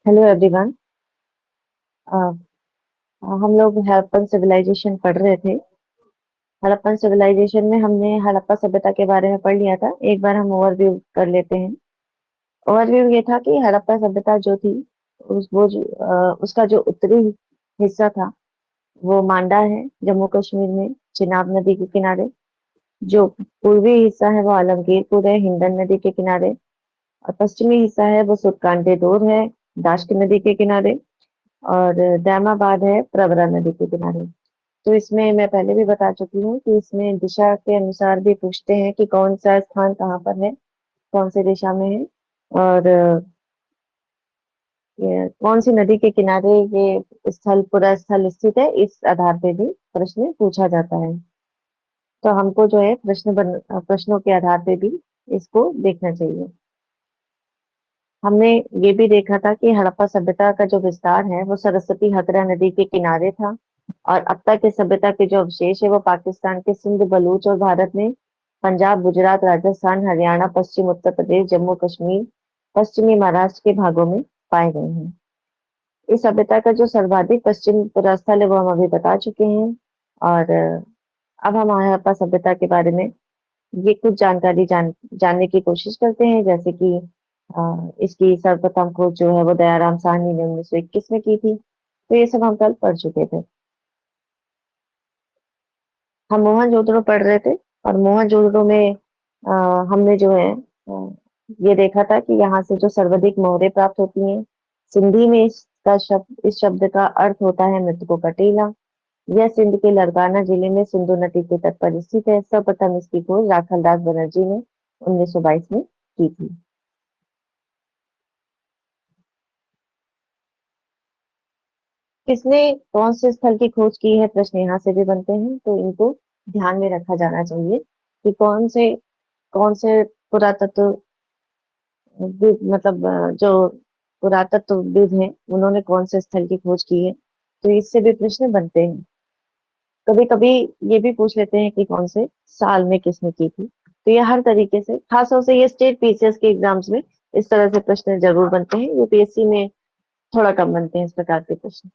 Hello everyone. हम लोग Harappan civilisation पढ़ रहे थे। हड़प्पन सिविलाइजेशन में हमने हड़प्पा सभ्यता के बारे में पढ़ लिया था। एक बार हम ओवरव्यू कर लेते हैं। ओवरव्यू ये था कि हड़प्पा सभ्यता जो थी उसका जो उत्तरी हिस्सा था वो मांडा है, जम्मू कश्मीर में, चिनाब नदी के किनारे। जो पूर्वी हिस्सा है वो आलमगीरपुर है, हिंडन नदी के किनारे। और पश्चिमी हिस्सा है वो सुरकांडी दूर है, दाश्त नदी के किनारे। और दैमाबाद है, प्रवरा नदी के किनारे। तो इसमें मैं पहले भी बता चुकी हूँ कि इसमें दिशा के अनुसार भी पूछते हैं कि कौन सा स्थान कहाँ पर है, कौन सी दिशा में है। और ये कौन सी नदी के किनारे ये स्थल, पूरा स्थल स्थित है, इस आधार पे भी प्रश्न पूछा जाता है। तो हमको जो है प्रश्नों के आधार पे भी इसको देखना चाहिए। हमने ये भी देखा था कि हड़प्पा सभ्यता का जो विस्तार है वो सरस्वती हकरा नदी के किनारे था। और अब तक के सभ्यता के जो अवशेष है वो पाकिस्तान के सिंध, बलूच और भारत में पंजाब, गुजरात, राजस्थान, हरियाणा, पश्चिम उत्तर प्रदेश, जम्मू कश्मीर, पश्चिमी महाराष्ट्र के भागों में पाए गए हैं। इस सभ्यता का जो सर्वाधिक पश्चिम पूरा स्थल है वो हम अभी बता चुके हैं। और अब हम हड़प्पा सभ्यता के बारे में ये कुछ जानकारी जानने की कोशिश करते हैं। जैसे कि इसकी सर्वप्रथम खोज जो है वो दयाराम साहनी ने 1921 में की थी। तो ये सब हम कल पढ़ चुके थे। हम मोहनजोदड़ो पढ़ रहे थे। और मोहनजोदड़ो में अ, हमने जो है ये देखा था कि यहाँ से जो सर्वाधिक मोहरें प्राप्त होती हैं। सिंधी में इस शब्द का अर्थ होता है मृतकों का टीला। यह सिंध के लरकाना जिले में सिंधु नदी के तट पर स्थित है। सर्वप्रथम इसकी खोज राखलदास बनर्जी ने 1922 में की थी। किसने कौन से स्थल की खोज की है, प्रश्न यहाँ से भी बनते हैं, तो इनको ध्यान में रखा जाना चाहिए कि कौन से पुरातत्व जो पुरातत्वविद हैं उन्होंने कौन से स्थल की खोज की है। तो इससे भी प्रश्न बनते हैं। कभी कभी ये भी पूछ लेते हैं कि कौन से साल में किसने की थी। तो ये हर तरीके से, खासतौर से ये स्टेट पीसीएस के एग्जाम्स में इस तरह से प्रश्न जरूर बनते हैं। यूपीएससी में थोड़ा कम बनते हैं इस प्रकार के प्रश्न।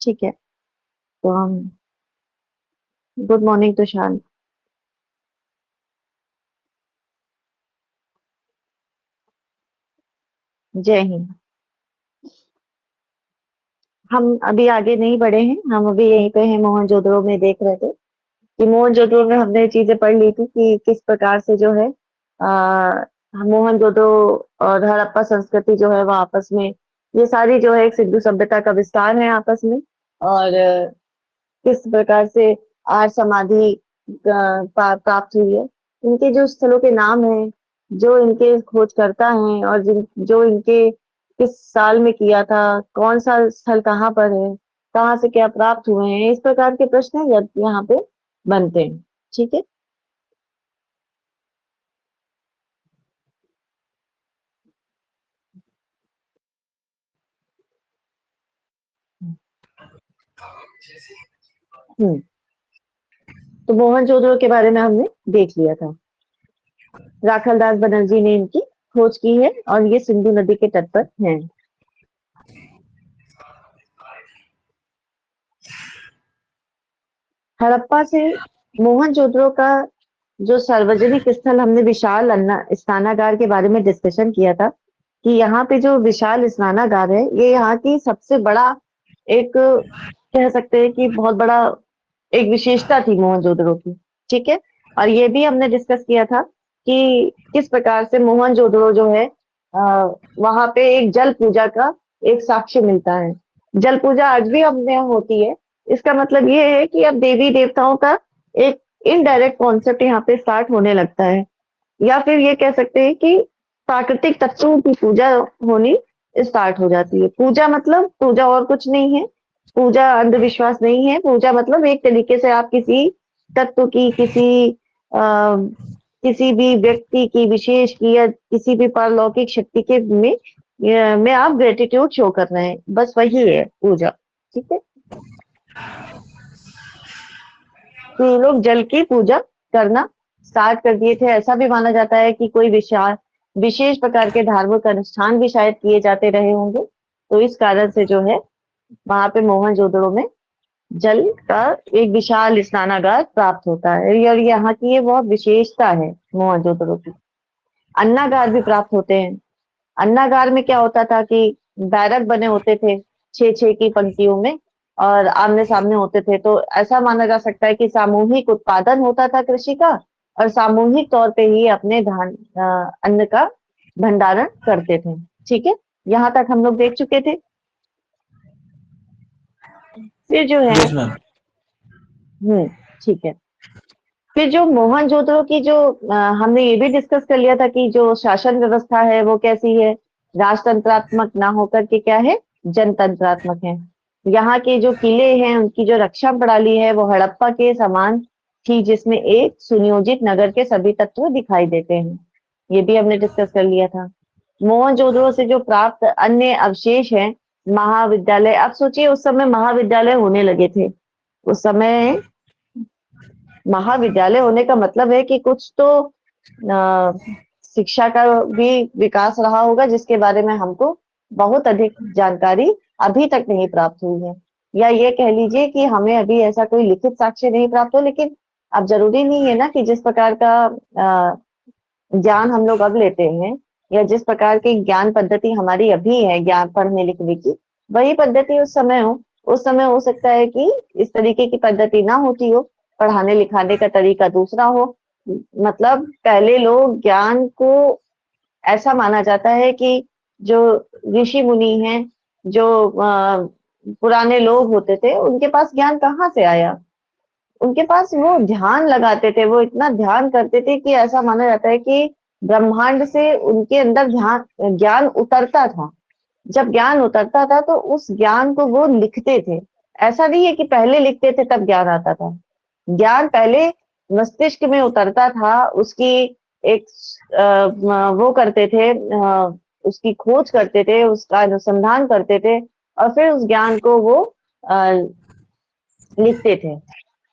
ठीक है। तो हम गुड मॉर्निंग तुषार। जय हिंद। हम अभी आगे नहीं बढ़े हैं, हम अभी यहीं पे हैं, मोहनजोदड़ो में देख रहे थे कि मोहनजोदड़ो में हमने चीजें पढ़ ली थी कि किस प्रकार से जो है मोहनजोदड़ो और हड़प्पा संस्कृति जो है वो आपस में, ये सारी जो है एक सिंधु सभ्यता का विस्तार है आपस में। और किस प्रकार से आर्य समाधि प्राप्त हुई है। इनके जो स्थलों के नाम हैं, जो इनके खोजकर्ता हैं, और जो इनके किस साल में किया था, कौन सा स्थल कहाँ पर है, कहाँ से क्या प्राप्त हुए हैं, इस प्रकार के प्रश्न यहाँ पे बनते हैं। ठीक है। हम्म। तो मोहनजोदड़ो के बारे में हमने देख लिया था। राखलदास बनर्जी ने इनकी खोज की है और ये सिंधु नदी के तट पर है। हड़प्पा से मोहनजोदड़ो का जो सार्वजनिक स्थल, हमने विशाल स्नानागार के बारे में डिस्कशन किया था कि यहाँ पे जो विशाल स्नानागार है ये यहाँ की सबसे बड़ा एक, कह सकते हैं कि बहुत बड़ा एक विशेषता थी मोहनजोदड़ो की। ठीक है। और ये भी हमने डिस्कस किया था कि किस प्रकार से मोहनजोदड़ो जो है वहां पे एक जल पूजा का एक साक्ष्य मिलता है। जल पूजा आज भी हमने होती है। इसका मतलब ये है कि अब देवी देवताओं का एक इनडायरेक्ट कॉन्सेप्ट यहाँ पे स्टार्ट होने लगता है। या फिर ये कह सकते हैं कि प्राकृतिक तत्वों की पूजा होनी स्टार्ट हो जाती है। पूजा मतलब पूजा और कुछ नहीं है। पूजा अंधविश्वास नहीं है। पूजा मतलब एक तरीके से आप किसी तत्व की, आ, किसी भी व्यक्ति की, विशेष की, या किसी भी पारलौकिक शक्ति के में आप ग्रेटिट्यूड शो कर रहे हैं, बस वही है पूजा। ठीक है। तो ये लोग जल की पूजा करना स्टार्ट कर दिए थे। ऐसा भी माना जाता है कि कोई विशेष प्रकार के धार्मिक अनुष्ठान भी शायद किए जाते रहे होंगे। तो इस कारण से जो है वहां पे मोहनजोदड़ो में जल का एक विशाल स्नानागार प्राप्त होता है, और यहाँ की ये बहुत विशेषता है मोहनजोदड़ो की। अन्नागार भी प्राप्त होते हैं। अन्नागार में क्या होता था कि बैरक बने होते थे 6-6 की पंक्तियों में, और आमने सामने होते थे। तो ऐसा माना जा सकता है कि सामूहिक उत्पादन होता था कृषि का, और सामूहिक तौर पे ही अपने अन्न का भंडारण करते थे। ठीक है, यहाँ तक हम लोग देख चुके थे। फिर जो है यस मैम। ठीक है। फिर जो मोहनजोदड़ो की जो हमने ये भी डिस्कस कर लिया था कि जो शासन व्यवस्था है वो कैसी है, राजतंत्रात्मक ना होकर के क्या है, जनतंत्रात्मक है। यहाँ के जो किले हैं उनकी जो रक्षा प्रणाली है वो हड़प्पा के समान थी, जिसमें एक सुनियोजित नगर के सभी तत्व दिखाई देते हैं। ये भी हमने डिस्कस कर लिया था। मोहनजोदड़ो से जो प्राप्त अन्य अवशेष हैं, महाविद्यालय। अब सोचिए उस समय महाविद्यालय होने लगे थे। उस समय महाविद्यालय होने का मतलब है कि कुछ तो शिक्षा का भी विकास रहा होगा, जिसके बारे में हमको बहुत अधिक जानकारी अभी तक नहीं प्राप्त हुई है। या ये कह लीजिए कि हमें अभी ऐसा कोई लिखित साक्ष्य नहीं प्राप्त हो। लेकिन अब जरूरी नहीं है ना कि जिस प्रकार का ज्ञान हम लोग अब लेते हैं, या जिस प्रकार की ज्ञान पद्धति हमारी अभी है ज्ञान पढ़ने लिखने की, वही पद्धति उस समय हो। उस समय हो सकता है कि इस तरीके की पद्धति ना होती हो, पढ़ाने लिखाने का तरीका दूसरा हो। मतलब पहले लोग ज्ञान को, ऐसा माना जाता है कि जो ऋषि मुनि हैं, जो पुराने लोग होते थे, उनके पास ज्ञान कहाँ से आया। उनके पास वो ध्यान लगाते थे, वो इतना ध्यान करते थे कि ऐसा माना जाता है कि ब्रह्मांड से उनके अंदर ध्यान ज्ञान उतरता था। जब ज्ञान उतरता था तो उस ज्ञान को वो लिखते थे। ऐसा नहीं है कि पहले लिखते थे तब ज्ञान आता था। ज्ञान पहले मस्तिष्क में उतरता था, उसकी एक वो करते थे, उसकी खोज करते थे, उसका अनुसंधान करते थे, और फिर उस ज्ञान को वो लिखते थे।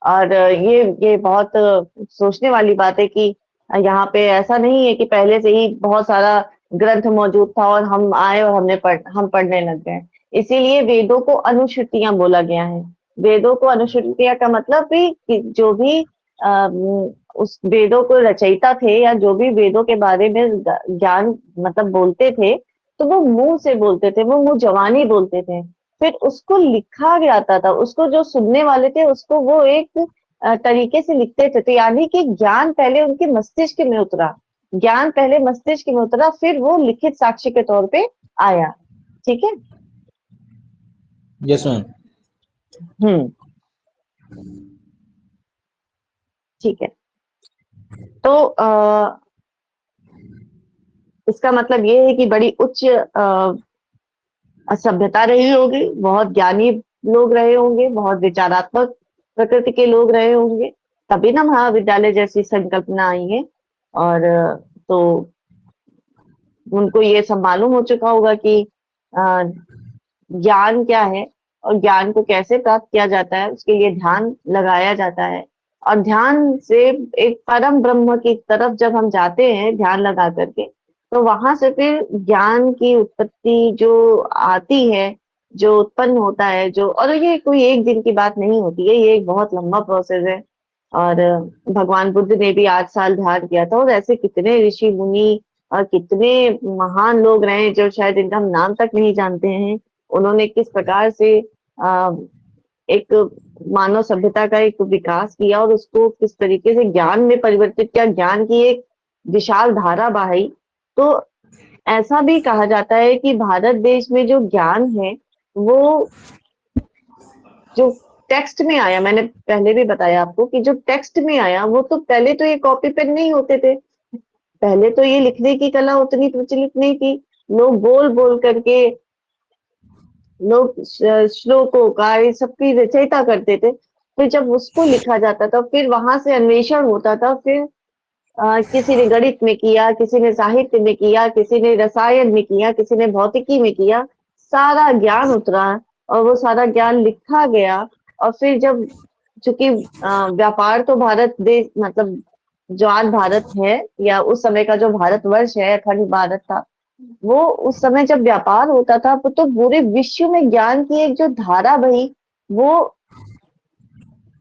और ये बहुत सोचने वाली बात है कि यहाँ पे ऐसा नहीं है कि पहले से ही बहुत सारा ग्रंथ मौजूद था और हम आए और हम पढ़ने लग गए। इसीलिए वेदों को अनुश्रुतियां बोला गया है। वेदों को अनुश्रुतियां का मतलब भी कि जो भी उस वेदों को रचयिता थे, या जो भी वेदों के बारे में ज्ञान मतलब बोलते थे, तो वो मुंह से बोलते थे, वो मुंह जवानी बोलते थे। फिर उसको लिखा जाता था, उसको जो सुनने वाले थे उसको वो एक तरीके से लिखते थे। तो यानी कि ज्ञान पहले उनके मस्तिष्क में उतरा, ज्ञान पहले मस्तिष्क में उतरा, फिर वो लिखित साक्ष्य के तौर पे आया। ठीक है। Yes ma'am. हम्म ठीक है। तो इसका मतलब ये है कि बड़ी उच्च सभ्यता रही होगी, बहुत ज्ञानी लोग रहे होंगे, बहुत विचारात्मक प्रकृति के लोग रहे होंगे, तभी ना महाविद्यालय जैसी संकल्पना आई है। और तो उनको ये सब मालूम हो चुका होगा कि अ, ज्ञान क्या है, और ज्ञान को कैसे प्राप्त किया जाता है, उसके लिए ध्यान लगाया जाता है। और ध्यान से एक परम ब्रह्म की तरफ जब हम जाते हैं ध्यान लगा करके, तो वहां से फिर ज्ञान की उत्पत्ति जो आती है, जो उत्पन्न होता है, जो, और ये कोई एक दिन की बात नहीं होती है, ये एक बहुत लंबा प्रोसेस है। और भगवान बुद्ध ने भी 8 साल ध्यान किया था, और ऐसे कितने ऋषि मुनि और कितने महान लोग रहे जो शायद इनका हम नाम तक नहीं जानते हैं। उन्होंने किस प्रकार से आ, एक मानव सभ्यता का एक विकास किया, और उसको किस तरीके से ज्ञान में परिवर्तित किया, ज्ञान की एक विशाल धारा बहाई। तो ऐसा भी कहा जाता है कि भारत देश में जो ज्ञान है वो जो टेक्स्ट में आया, मैंने पहले भी बताया आपको कि जो टेक्स्ट में आया वो तो पहले तो ये कॉपी पेन नहीं होते थे। पहले तो ये लिखने की कला उतनी प्रचलित नहीं थी। लोग बोल बोल करके, लोग श्लोकों का ये सबकी रचयिता करते थे। फिर जब उसको लिखा जाता था, फिर वहां से अन्वेषण होता था। फिर किसी ने गणित में किया, किसी ने साहित्य में किया, किसी ने रसायन में किया, किसी ने भौतिकी में किया, सारा ज्ञान उतरा, और वो सारा ज्ञान लिखा गया। और फिर जब, चूंकि व्यापार तो भारत देश मतलब जो आज भारत है, या उस समय का जो भारतवर्ष है, अखंड भारत था, वो उस समय जब व्यापार होता था तो पूरे विश्व में ज्ञान की एक जो धारा बही, वो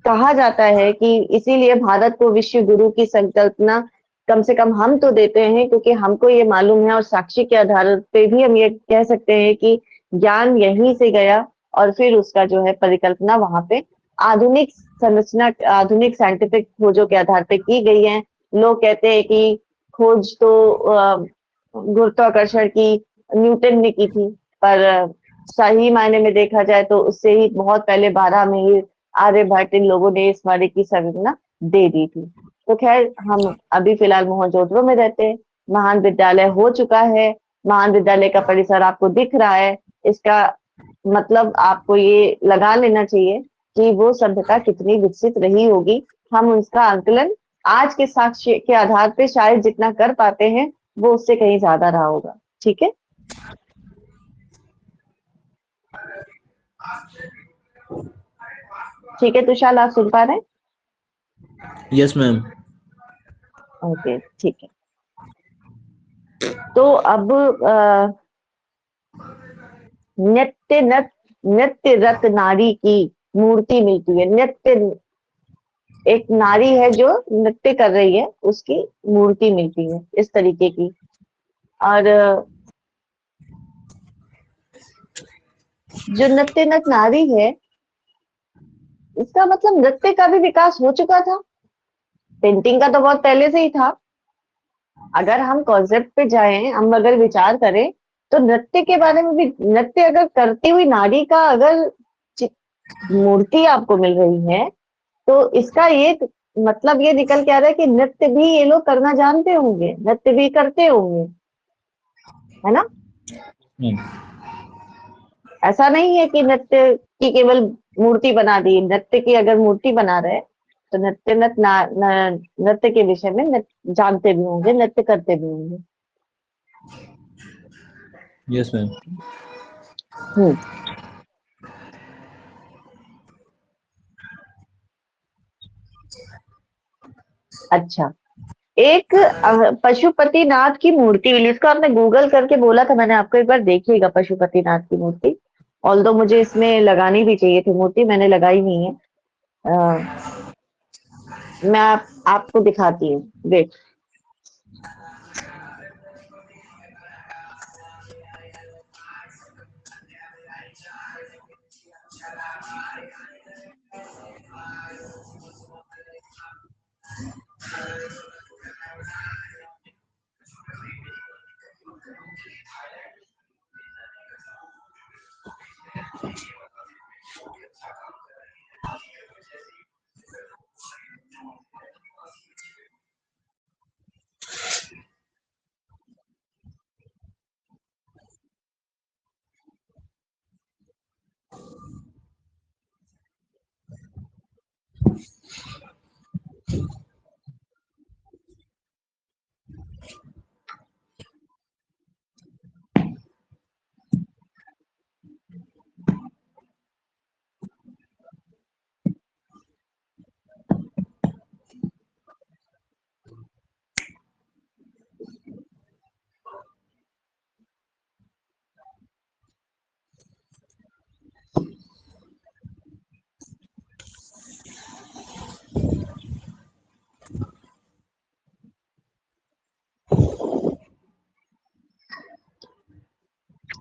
कहा जाता है कि इसीलिए भारत को विश्व गुरु की संकल्पना कम से कम हम तो देते हैं, क्योंकि हमको ये मालूम है और साक्षी के आधार पे भी हम ये कह सकते हैं कि ज्ञान यहीं से गया और फिर उसका जो है परिकल्पना वहां पे आधुनिक संरचना, आधुनिक साइंटिफिक खोजों के आधार पे की गई है। लोग कहते हैं कि खोज तो गुरुत्वाकर्षण की न्यूटन ने की थी, पर सही मायने में देखा जाए तो उससे ही बहुत पहले 12 में ही आर्यभट्ट इन लोगों ने इस वाले की संरचना दे दी थी। तो खैर, हम अभी फिलहाल मोहनजोदड़ो में रहते हैं। महान विद्यालय हो चुका है, महान विद्यालय का परिसर आपको दिख रहा है। इसका मतलब आपको ये लगा लेना चाहिए कि वो सभ्यता कितनी विकसित रही होगी। हम उसका आंकलन आज के साक्ष्य के आधार पे शायद जितना कर पाते हैं, वो उससे कहीं ज्यादा रहा होगा। ठीक है। ठीक है तुषार, आप सुन पा रहे हैं? Yes ma'am. ओके, ठीक है। तो अब नित्य नत नृत्य रत नारी की मूर्ति मिलती है। नृत्य, एक नारी है जो नृत्य कर रही है, उसकी मूर्ति मिलती है इस तरीके की। और जो नृत्य नत नारी है, इसका मतलब नृत्य का भी विकास हो चुका था। पेंटिंग का तो बहुत पहले से ही था। अगर हम कॉन्सेप्ट पे जाएं, हम अगर विचार करें, तो नृत्य के बारे में भी, नृत्य अगर करती हुई नारी का अगर मूर्ति आपको मिल रही है, तो इसका ये मतलब ये निकल के आ रहा है कि नृत्य भी ये लोग करना जानते होंगे, नृत्य भी करते होंगे, है ना? मैम ऐसा नहीं है कि नृत्य की केवल मूर्ति बना दी। नृत्य की अगर मूर्ति बना रहे, तो नृत्य के विषय में जानते भी होंगे, नृत्य करते भी होंगे। Yes ma'am. हम्म। अच्छा, एक पशुपतिनाथ की मूर्ति मिली। इसको आपने गूगल करके बोला था मैंने आपको, एक बार देखिएगा पशुपतिनाथ की मूर्ति। ऑल्दो मुझे इसमें लगानी भी चाहिए थी मूर्ति, मैंने लगाई नहीं है। अ, मैं आपको दिखाती हूँ, वेट।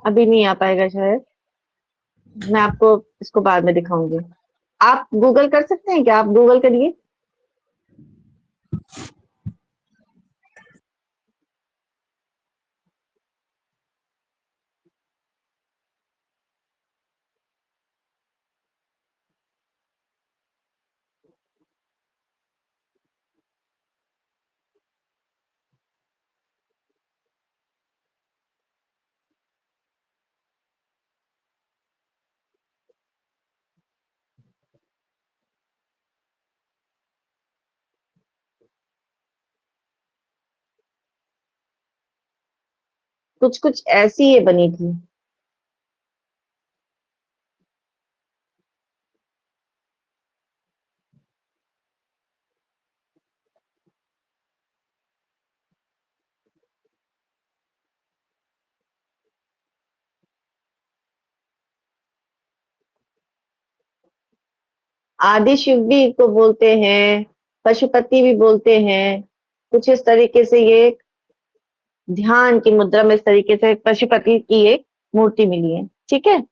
अभी नहीं आ पाएगा शायद, मैं आपको इसको बाद में दिखाऊंगी। आप गूगल कर सकते हैं क्या? आप गूगल करिए। कुछ कुछ ऐसी ये बनी थी। आदि शिव भी को बोलते हैं, पशुपति भी बोलते हैं। कुछ इस तरीके से ये ध्यान की मुद्रा में इस तरीके से पशुपति की एक मूर्ति मिली है। ठीक है,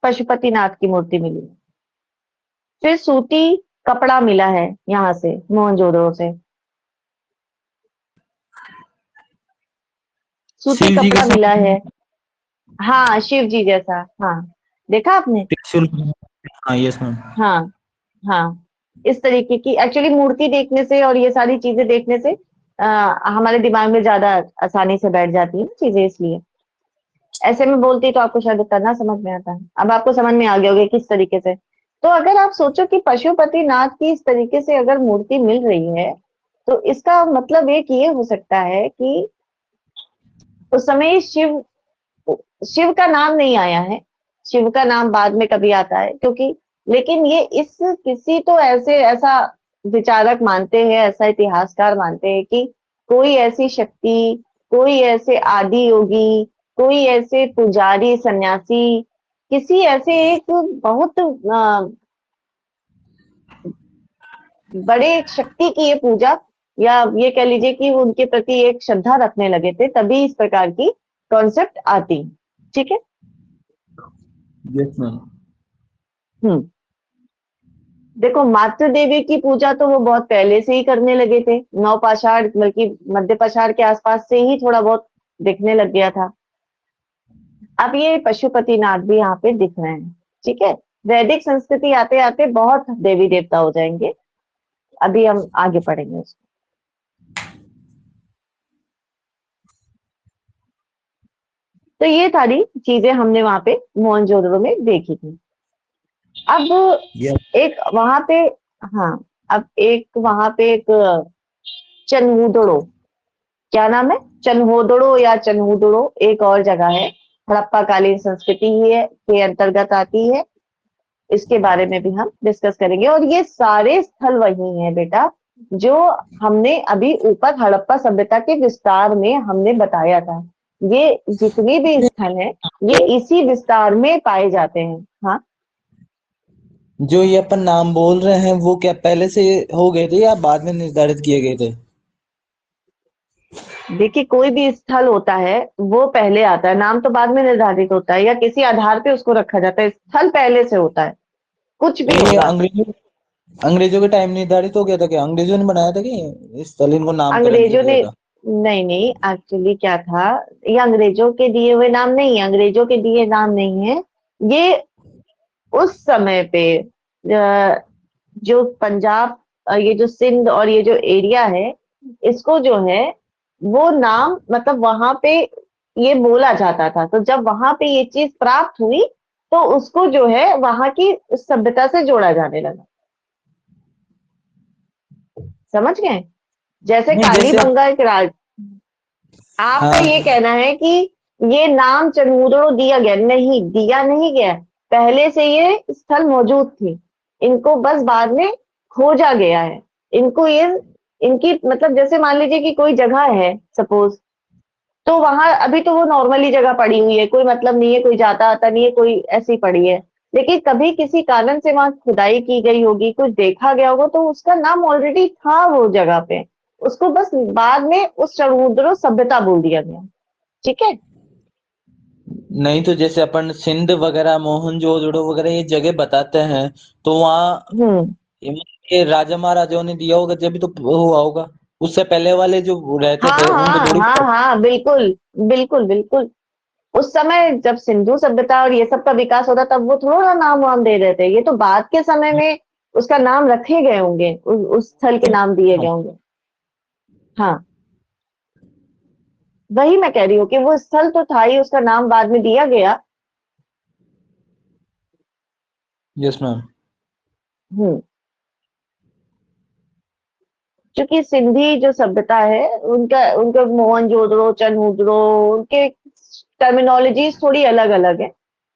पशुपतिनाथ की मूर्ति मिली है। फिर सूती कपड़ा मिला है यहाँ से, मोहनजोदड़ो से सूती शिव जी के कपड़ा मिला साथ है। हाँ, शिव जी जैसा। हाँ, देखा आपने? त्रिशूल। हाँ, यस मैम। हाँ हाँ, इस तरीके की एक्चुअली मूर्ति देखने से और ये सारी चीजें देखने से हमारे दिमाग में ज्यादा आसानी से बैठ जाती है ना चीजें, इसलिए ऐसे में बोलती तो आपको शायद उतना ना समझ में आता है। अब आपको समझ में आ गया होगा किस तरीके से। तो अगर आप सोचो कि पशुपतिनाथ की इस तरीके से अगर मूर्ति मिल रही है, तो इसका मतलब एक ये हो सकता है कि उस समय शिव शिव का नाम नहीं आया है। शिव का नाम बाद में कभी आता है, क्योंकि लेकिन ये इस किसी तो ऐसा विचारक मानते हैं, ऐसा इतिहासकार मानते हैं कि कोई ऐसी शक्ति, कोई ऐसे आदि योगी, कोई ऐसे पुजारी सन्यासी, किसी ऐसे एक बहुत बड़े शक्ति की ये पूजा, या ये कह लीजिए कि उनके प्रति एक श्रद्धा रखने लगे थे, तभी इस प्रकार की कॉन्सेप्ट आती। ठीक है। Yes ma'am. हम्म देखो, मातृ देवी की पूजा तो वो बहुत पहले से ही करने लगे थे, नवपाषाण बल्कि मध्य पाषाण के आसपास से ही थोड़ा बहुत दिखने लग गया था। अब ये पशुपतिनाथ भी यहाँ पे दिख रहे हैं। ठीक है, वैदिक संस्कृति आते आते बहुत देवी देवता हो जाएंगे, अभी हम आगे पढ़ेंगे उसको। तो ये सारी चीजें हमने वहां पे मोहनजोदड़ो में देखी थी। अब यस। एक वहां पे, हाँ, अब एक वहां पे एक चन्हुदड़ो, क्या नाम है, चन्होदड़ो या चन्हुदड़ो, एक और जगह है, हड़प्पा कालीन संस्कृति ही है के अंतर्गत आती है। इसके बारे में भी हम डिस्कस करेंगे। और ये सारे स्थल वही हैं बेटा, जो हमने अभी ऊपर हड़प्पा सभ्यता के विस्तार में हमने बताया था। ये जितने भी स्थल हैं, ये इसी विस्तार में पाए जाते हैं। हाँ, जो ये अपन नाम बोल रहे हैं वो क्या पहले से हो गए थे या बाद में निर्धारित किए गए थे? देखिए, कोई भी स्थल होता है वो पहले आता है, नाम तो बाद में निर्धारित होता है या किसी आधार पे उसको रखा जाता है। स्थल पहले से होता है, कुछ तो भी ये होगा। अंग्रेजों के टाइम निर्धारित हो गया था क्या? अंग्रेजों ने बनाया था कि इस स्टालिन को नामकरण जो अंग्रेजों ने, दिया था? नहीं नहीं, एक्चुअली क्या था, ये अंग्रेजों के दिए हुए नाम नहीं है, अंग्रेजों के दिए नाम नहीं है ये। उस समय पे जो पंजाब, ये जो सिंध और ये जो एरिया है, इसको जो है वो नाम मतलब वहां पे ये बोला जाता था। तो जब वहां पे ये चीज प्राप्त हुई, तो उसको जो है वहां की सभ्यता से जोड़ा जाने लगा। समझ गए? जैसे नहीं, जैसे कालीबंगा एक राज, आपका हाँ। ये कहना है कि ये नाम चनमुदड़ो दिया गया, नहीं दिया नहीं गया, पहले से ये स्थल मौजूद थी, इनको बस बाद में खोजा गया है। इनको ये इनकी मतलब जैसे मान लीजिए कि कोई जगह है सपोज, तो वहां अभी तो वो नॉर्मली जगह पड़ी हुई है, कोई मतलब नहीं है, कोई जाता आता नहीं है, कोई ऐसी पड़ी है। लेकिन कभी किसी कारण से वहां खुदाई की गई होगी, कुछ देखा गया होगा, तो उसका नाम ऑलरेडी था वो जगह पे, उसको बस बाद में उस समुद्र सभ्यता बोल दिया गया। ठीक है। नहीं, तो जैसे अपन सिंध वगैरह मोहनजोदड़ो वगैरह ये जगह बताते हैं, तो वहाँ हम्म ये राजा महाराजाओं ने दिया होगा जब भी तो हुआ होगा। उससे पहले वाले जो रहते हाँ थे उनको हाँ थोड़ी हाँ पता। हाँ, बिल्कुल बिल्कुल बिल्कुल। उस समय जब सिंधु सभ्यता और ये सब का विकास होता, तब वो थोड़ा नाम वाम दे रहे थे, ये तो बाद के समय में उसका नाम रखे गए होंगे, उस स्थल के नाम दिए गए होंगे। हाँ, वही मैं कह रही हूँ कि वो स्थल तो था ही, उसका नाम बाद में दिया गया। Yes ma'am. हम्म क्योंकि सिंधी जो सभ्यता है, उनका उनका मोहनजोदड़ो चन्हुदड़ो, उनके टर्मिनोलॉजी थोड़ी अलग अलग है,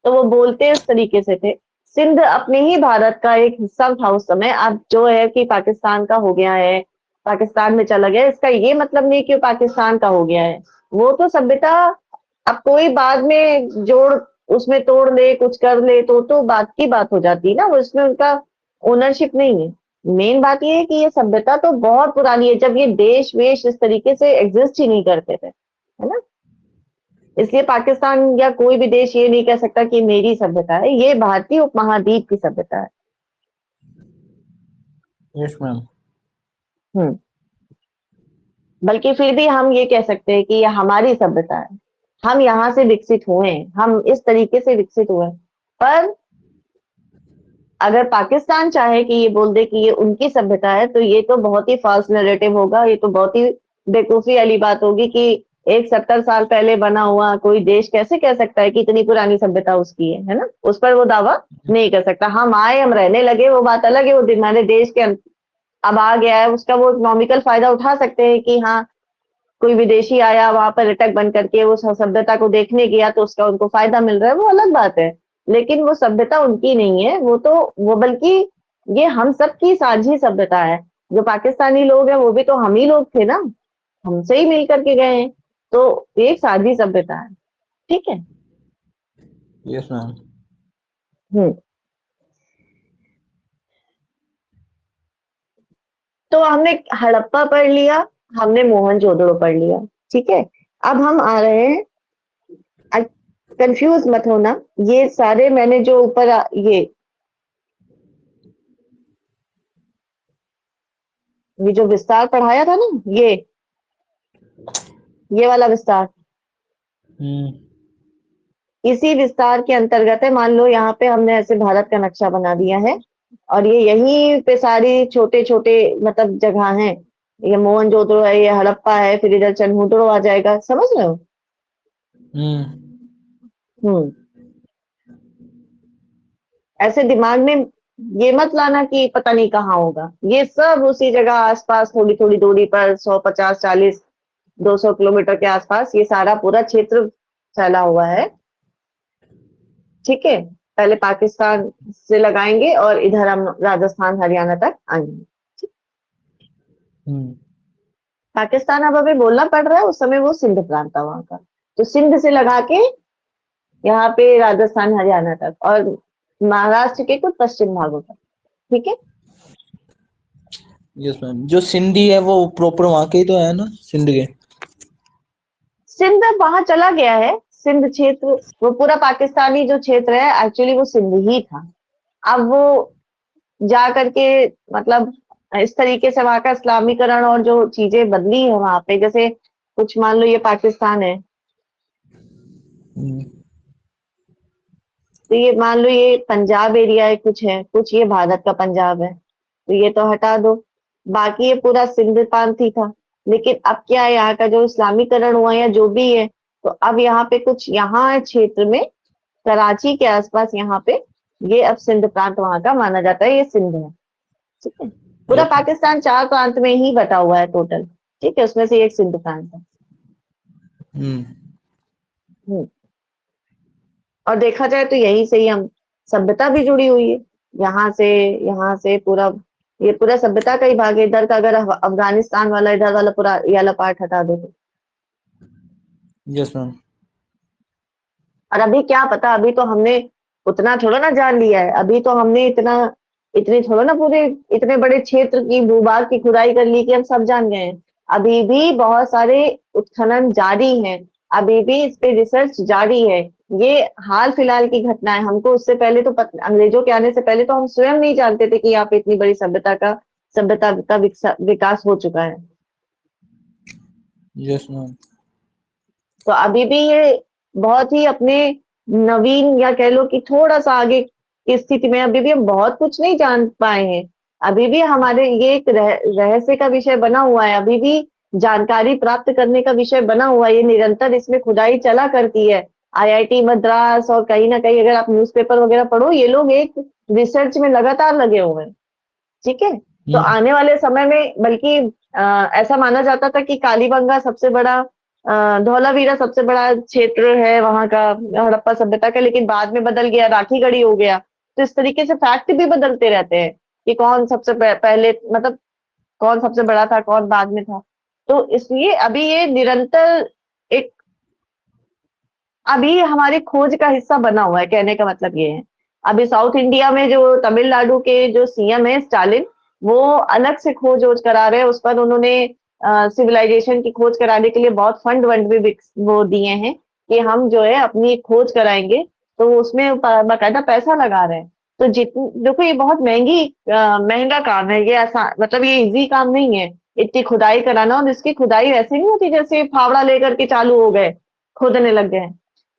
तो वो बोलते इस तरीके से थे। सिंध अपने ही भारत का एक हिस्सा था उस समय, अब जो है कि पाकिस्तान का हो गया है, पाकिस्तान में चला गया, इसका ये मतलब नहीं कि वो पाकिस्तान का हो गया है। वो तो सभ्यता अब कोई बाद में जोड़ उसमें तोड़ ले, कुछ कर ले, तो बात की बात हो जाती है ना, वो इसमें उनका ओनरशिप नहीं है। मेन बात ये है कि ये सभ्यता तो बहुत पुरानी है, जब ये देश वेश इस तरीके से एग्जिस्ट ही नहीं करते थे, है ना। इसलिए पाकिस्तान या कोई भी देश ये नहीं कह सकता कि मेरी सभ्यता है, ये भारतीय उपमहाद्वीप की सभ्यता है। Yes ma'am. हम्म। बल्कि फिर भी हम ये कह सकते हैं कि ये हमारी सभ्यता है, हम यहाँ से विकसित हुए हैं, हम इस तरीके से विकसित हुए हैं। पर अगर पाकिस्तान चाहे कि ये बोल दे कि ये उनकी सभ्यता है, तो ये तो बहुत ही फॉल्स नैरेटिव होगा, ये तो बहुत ही बेवकूफी वाली बात होगी कि एक 70 साल पहले बना हुआ कोई देश कैसे कह सकता है कि इतनी पुरानी सभ्यता उसकी है ना। उस पर वो दावा नहीं कर सकता। हम आए, हम रहने लगे, वो बात अलग है, वो हमारे देश के अब आ गया है, उसका वो इकोनॉमिकल फायदा उठा सकते हैं कि हाँ कोई विदेशी आया वहां पर पर्यटक बन करके वो सभ्यता को देखने गया तो उसका उनको फायदा मिल रहा है, वो अलग बात है। लेकिन वो सभ्यता उनकी नहीं है, वो बल्कि ये हम सबकी साझी सभ्यता है। जो पाकिस्तानी लोग हैं वो भी तो हम ही लोग थे ना, हमसे ही मिल करके गए हैं, तो ये एक साझी सभ्यता है। ठीक है। Yes ma'am. हम्म। तो हमने हड़प्पा पढ़ लिया, हमने मोहनजोदड़ो पढ़ लिया। ठीक है। अब हम आ रहे हैं, कंफ्यूज मत होना, ये सारे मैंने जो ऊपर ये जो विस्तार पढ़ाया था ना, ये वाला विस्तार, हम्म। इसी विस्तार के अंतर्गत है। मान लो यहाँ पे हमने ऐसे भारत का नक्शा बना दिया है, और ये यहीं पे सारी छोटे छोटे मतलब जगह हैं। ये मोहनजोदड़ो है, ये हड़प्पा है, फिर इधर चनहुदड़ो आ जाएगा, समझ रहे हो। हम्म। हम्म। ऐसे दिमाग में ये मत लाना कि पता नहीं कहाँ होगा, ये सब उसी जगह आसपास थोड़ी थोड़ी दूरी पर 100, 50, 40, 200 किलोमीटर के आसपास ये सारा पूरा क्षेत्र फैला हुआ है। ठीक है। पहले पाकिस्तान से लगाएंगे और इधर हम राजस्थान हरियाणा तक आएंगे। हम्म। पाकिस्तान अब हमें बोलना पड़ रहा है, उस समय वो सिंध प्रांत था वहां का, तो सिंध से लगा के यहाँ पे राजस्थान हरियाणा तक, और महाराष्ट्र के कुछ पश्चिम भागों तक। ठीक है। यस मैम, जो सिंधी है वो प्रॉपर वहां के ही तो है ना, सिंध के। सिंध अब वहां चला गया है, सिंध क्षेत्र, वो पूरा पाकिस्तानी जो क्षेत्र है एक्चुअली वो सिंध ही था। अब वो जा करके मतलब इस तरीके से वहां का इस्लामीकरण और जो चीजें बदली है वहां पे, जैसे कुछ मान लो ये पाकिस्तान है, हम्म। तो ये मान लो ये पंजाब एरिया है, कुछ है, कुछ ये भारत का पंजाब है, तो ये तो हटा दो। बाकी ये पूरा सिंध प्रांत ही था। लेकिन अब क्या है, यहाँ का जो इस्लामीकरण हुआ या जो भी है, तो अब यहाँ पे कुछ यहाँ क्षेत्र में कराची के आसपास यहाँ पे ये अब सिंध प्रांत वहां का माना जाता है, ये सिंध है। ठीक है। पूरा यस। पाकिस्तान 4 प्रांत में ही बटा हुआ है टोटल। ठीक है, उसमें से एक सिंध प्रांत है। हम्म। हम्म। और देखा जाए तो यही से ही हम सभ्यता भी जुड़ी हुई है, यहाँ से पूरा, ये पूरा सभ्यता का ही भाग है। इधर का अगर अफगानिस्तान वाला इधर वाला पूरा ये वाला पार्ट हटा दो तो। Yes ma'am. और अभी क्या पता, अभी तो हमने उतना थोड़ा ना जान लिया है, अभी तो हमने इतनी थोड़ा ना पूरे इतने बड़े क्षेत्र की भूभाग की खुदाई कर ली कि हम सब जान गए हैं। अभी भी बहुत सारे उत्खनन जारी हैं, अभी भी इस पे रिसर्च जारी है। ये हाल फिलहाल की घटना है, हमको उससे पहले तो अंग्रेजों के आने से पहले तो हम स्वयं नहीं जानते थे कि यहाँ पे इतनी बड़ी सभ्यता का विकास हो चुका है। Yes ma'am. तो अभी भी ये बहुत ही अपने नवीन या कह लो कि थोड़ा सा आगे की स्थिति में, अभी भी हम बहुत कुछ नहीं जान पाए हैं। अभी भी हमारे ये एक रहस्य का विषय बना हुआ है, अभी भी जानकारी प्राप्त करने का विषय बना हुआ है, ये निरंतर इसमें खुदाई चला करती है। आईआईटी मद्रास और कहीं ना कहीं अगर आप न्यूज़पेपर वगैरह पढ़ो, ये लोग एक रिसर्च में लगातार लगे हुए हैं। ठीक है। तो हम्म। आने वाले समय में बल्कि ऐसा माना जाता था कि कालीबंगा सबसे बड़ा, धौलावीरा सबसे बड़ा क्षेत्र है वहां का हड़प्पा सभ्यता का, लेकिन बाद में बदल गया, राखीगढ़ी हो गया। तो इस तरीके से फैक्ट भी बदलते रहते हैं कि कौन सबसे पहले मतलब कौन सबसे बड़ा था, कौन बाद में था। तो इसलिए अभी ये निरंतर एक अभी हमारे खोज का हिस्सा बना हुआ है, कहने का मतलब ये है। अभी साउथ इंडिया में जो तमिलनाडु के जो सीएम है स्टालिन, वो अलग से खोज वोज करा रहे हैं। उस पर उन्होंने सिविलाइजेशन की खोज कराने के लिए बहुत फंड वंड भी वो दिए हैं कि हम जो है अपनी खोज कराएंगे, तो उसमें बाकायदा पैसा लगा रहे हैं। तो जितनी देखो, ये बहुत महंगा काम है, ये आसान मतलब ये इजी काम नहीं है इतनी खुदाई कराना। और इसकी खुदाई वैसे नहीं होती जैसे फावड़ा लेकर के चालू हो गए खोदने लग गए।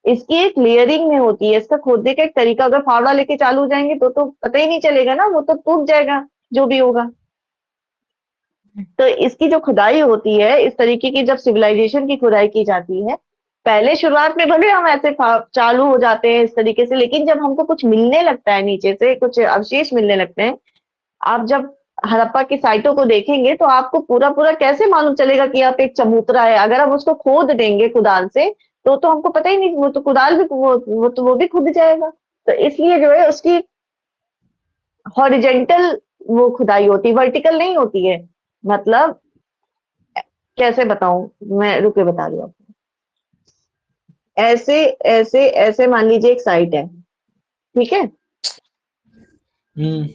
इसकी एक लेयरिंग में होती है, इसका खोदने का एक तरीका। अगर फावड़ा लेके चालू हो जाएंगे तो पता ही नहीं चलेगा ना, वो तो टूट जाएगा जो भी होगा। तो इसकी जो खुदाई होती है इस तरीके की, जब सिविलाइजेशन की खुदाई की जाती है, पहले शुरुआत में भले हम ऐसे चालू हो जाते हैं इस तरीके से, लेकिन जब हमको कुछ मिलने लगता है, नीचे से कुछ अवशेष मिलने लगते हैं, आप जब हड़प्पा की साइटों को देखेंगे तो आपको पूरा पूरा कैसे मालूम चलेगा कि यहाँ पे एक चबूतरा है। अगर हम उसको खोद देंगे कुदाल से तो हमको पता ही नहीं, वो तो कुदाल भी वो भी खुद जाएगा। तो इसलिए जो है उसकी हॉरिजेंटल वो खुदाई होती है, वर्टिकल नहीं होती है। मतलब कैसे बताऊं मैं, रुके बता रही हूँ आपको। ऐसे ऐसे ऐसे मान लीजिए एक साइट है, ठीक है। हम्म।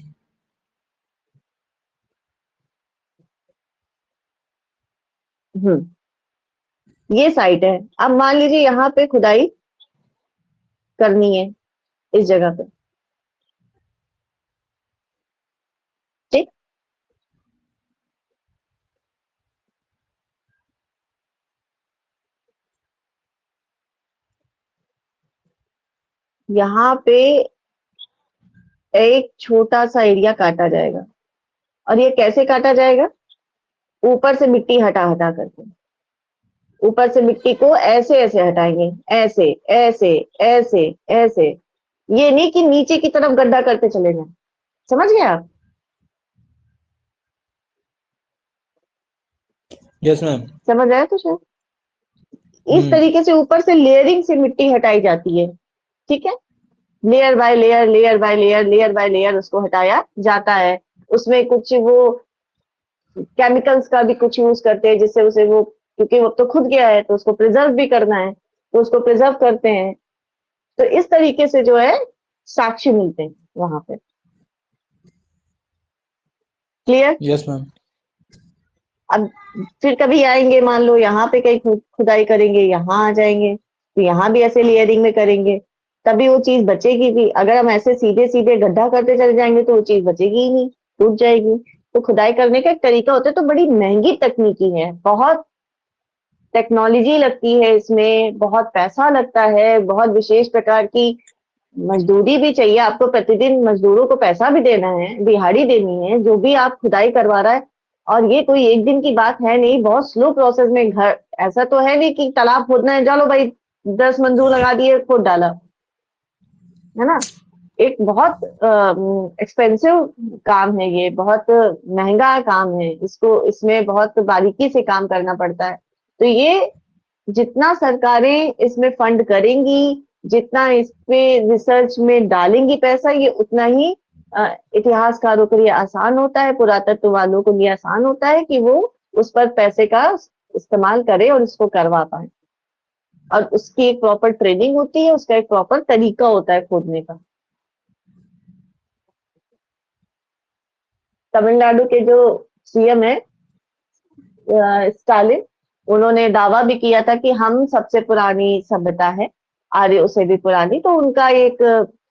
ये साइट है। अब मान लीजिए यहाँ पे खुदाई करनी है इस जगह पे, ठीक। यहाँ पे एक छोटा सा एरिया काटा जाएगा। और ये कैसे काटा जाएगा? ऊपर से मिट्टी हटा हटा करके, ऊपर से मिट्टी को ऐसे ऐसे हटाएंगे, ऐसे ऐसे ऐसे ऐसे। ये नहीं कि नीचे की तरफ गड्ढा करते चले जाएं। समझ गए आप? Yes ma'am. समझ आया तो शायद। इस हम्म। तरीके से ऊपर से लेयरिंग से मिट्टी हटाई जाती है, ठीक है। Layer by layer, layer by layer, layer by layer उसको हटाया जाता है। उसमें कुछ वो केमिकल्स का भी कुछ यूज करते हैं जिससे उसे वो, क्योंकि वो तो खुद गया है तो उसको प्रिजर्व भी करना है, तो उसको प्रिजर्व करते हैं। तो इस तरीके से जो है साक्ष्य मिलते हैं वहां पे। क्लियर? Yes ma'am. अब फिर कभी आएंगे, मान लो यहाँ पे कहीं खुदाई करेंगे, यहाँ आ जाएंगे तो यहाँ भी ऐसे लेयरिंग में करेंगे, तभी वो चीज बचेगी भी। अगर हम ऐसे सीधे सीधे गड्ढा करते चले जाएंगे तो वो चीज बचेगी ही नहीं, टूट जाएगी। तो खुदाई करने का एक तरीका होता है, तो बड़ी महंगी तकनीकी है, बहुत टेक्नोलॉजी लगती है इसमें, बहुत पैसा लगता है, बहुत विशेष प्रकार की मजदूरी भी चाहिए आपको। प्रतिदिन मजदूरों को पैसा भी देना है, दिहाड़ी देनी है, जो भी आप खुदाई करवा रहा है। और ये कोई एक दिन की बात है नहीं, बहुत स्लो प्रोसेस में। घर ऐसा तो है नहीं कि तालाब खोदना है चलो भाई 10 मजदूर लगा दिए खोद डाला, है ना। एक बहुत एक्सपेंसिव काम है ये, बहुत महंगा काम है। इसको इसमें बहुत बारीकी से काम करना पड़ता है। तो ये जितना सरकारें इसमें फंड करेंगी, जितना इस पे रिसर्च में डालेंगी पैसा, ये उतना ही इतिहासकारों के लिए आसान होता है, पुरातत्व वालों के लिए आसान होता है कि वो उस पर पैसे का इस्तेमाल करें और इसको करवा पाए। और उसकी एक प्रॉपर ट्रेनिंग होती है, उसका एक प्रॉपर तरीका होता है खोदने का। तमिलनाडु के जो सीएम है स्टालिन, उन्होंने दावा भी किया था कि हम सबसे पुरानी सभ्यता है, आर्यों से भी पुरानी। तो उनका एक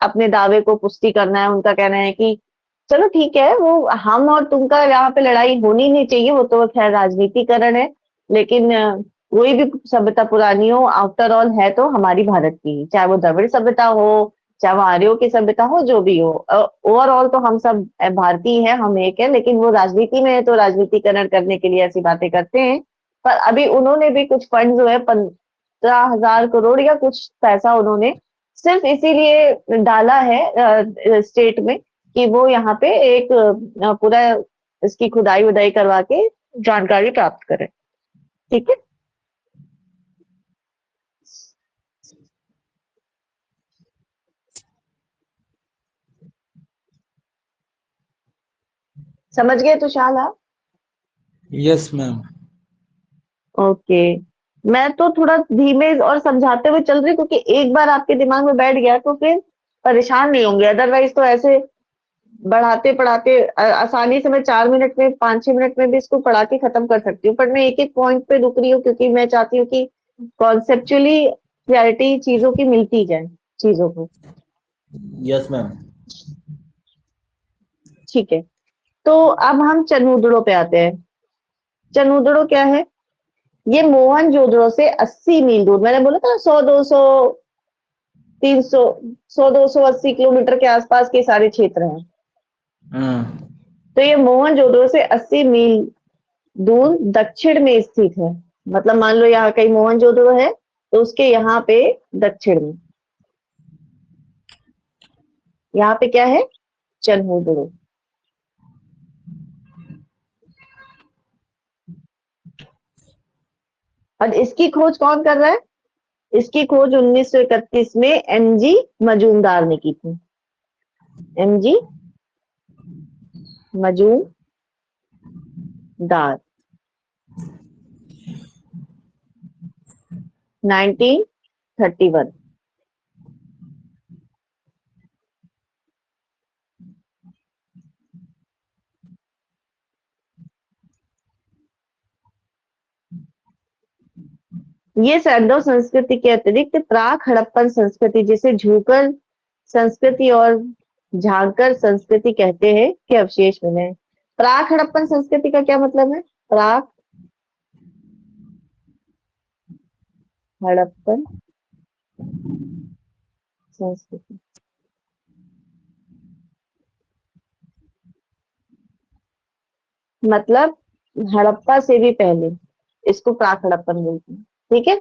अपने दावे को पुष्टि करना है। उनका कहना है कि चलो ठीक है, वो हम और तुमका यहाँ पे लड़ाई होनी नहीं चाहिए, वो तो खैर राजनीतिकरण है। लेकिन कोई भी सभ्यता पुरानी हो, आफ्टर ऑल है तो हमारी भारत की, चाहे वो द्रविड़ सभ्यता हो, चाहे वो आर्यों की सभ्यता हो, जो भी हो। ओवरऑल तो हम सब भारतीय हैं, हम एक है। लेकिन वो राजनीति में है तो राजनीतिकरण करने के लिए ऐसी बातें करते हैं। पर अभी उन्होंने भी कुछ फंड जो है 15,000 करोड़ या कुछ पैसा उन्होंने सिर्फ इसीलिए डाला है स्टेट में कि वो यहाँ पे एक पूरा इसकी खुदाई वुदाई करवा के जानकारी प्राप्त करें। ठीक है। समझ गए तुषार आप? Yes ma'am. ओके। मैं तो थोड़ा धीमे और समझाते हुए चल रही, क्योंकि एक बार आपके दिमाग में बैठ गया तो फिर परेशान नहीं होंगे, अदरवाइज तो ऐसे बढ़ाते पढ़ाते आसानी से मैं 4 मिनट में 5-6 मिनट में भी इसको पढ़ा के खत्म कर सकती हूँ, पर मैं एक एक पॉइंट पे रुक रही हूँ क्योंकि मैं चाहती हूँ कि कॉन्सेप्चुअली क्लैरिटी चीजों की मिलती जाए चीजों को। Yes ma'am. ठीक है, तो अब हम चनूदड़ों पे आते हैं। चनूदड़ों क्या है? ये मोहनजोदड़ो से 80 मील दूर, मैंने बोला था ना 100-200 300 100-280 किलोमीटर के आसपास के सारे क्षेत्र हैं। हाँ। तो ये मोहनजोदड़ो से 80 मील दूर दक्षिण में स्थित है। मतलब मान लो यहाँ कहीं मोहनजोदड़ो है तो उसके यहाँ पे दक्षिण में, यहाँ पे क्या है? चनहुदड़ो। और इसकी खोज कौन कर रहा है? इसकी खोज 1931 में एमजी मजूमदार ने की थी। एमजी मजूमदार 1931। ये सैंडो संस्कृति के अतिरिक्त प्राक हड़प्पन संस्कृति, जिसे झूकर संस्कृति और झांकर संस्कृति कहते हैं, के अवशेष मिले हैं। प्राक हड़प्पन संस्कृति का क्या मतलब है? प्राक हड़प्पन संस्कृति मतलब हड़प्पा से भी पहले, इसको प्राक हड़प्पन बोलते हैं। ठीक है।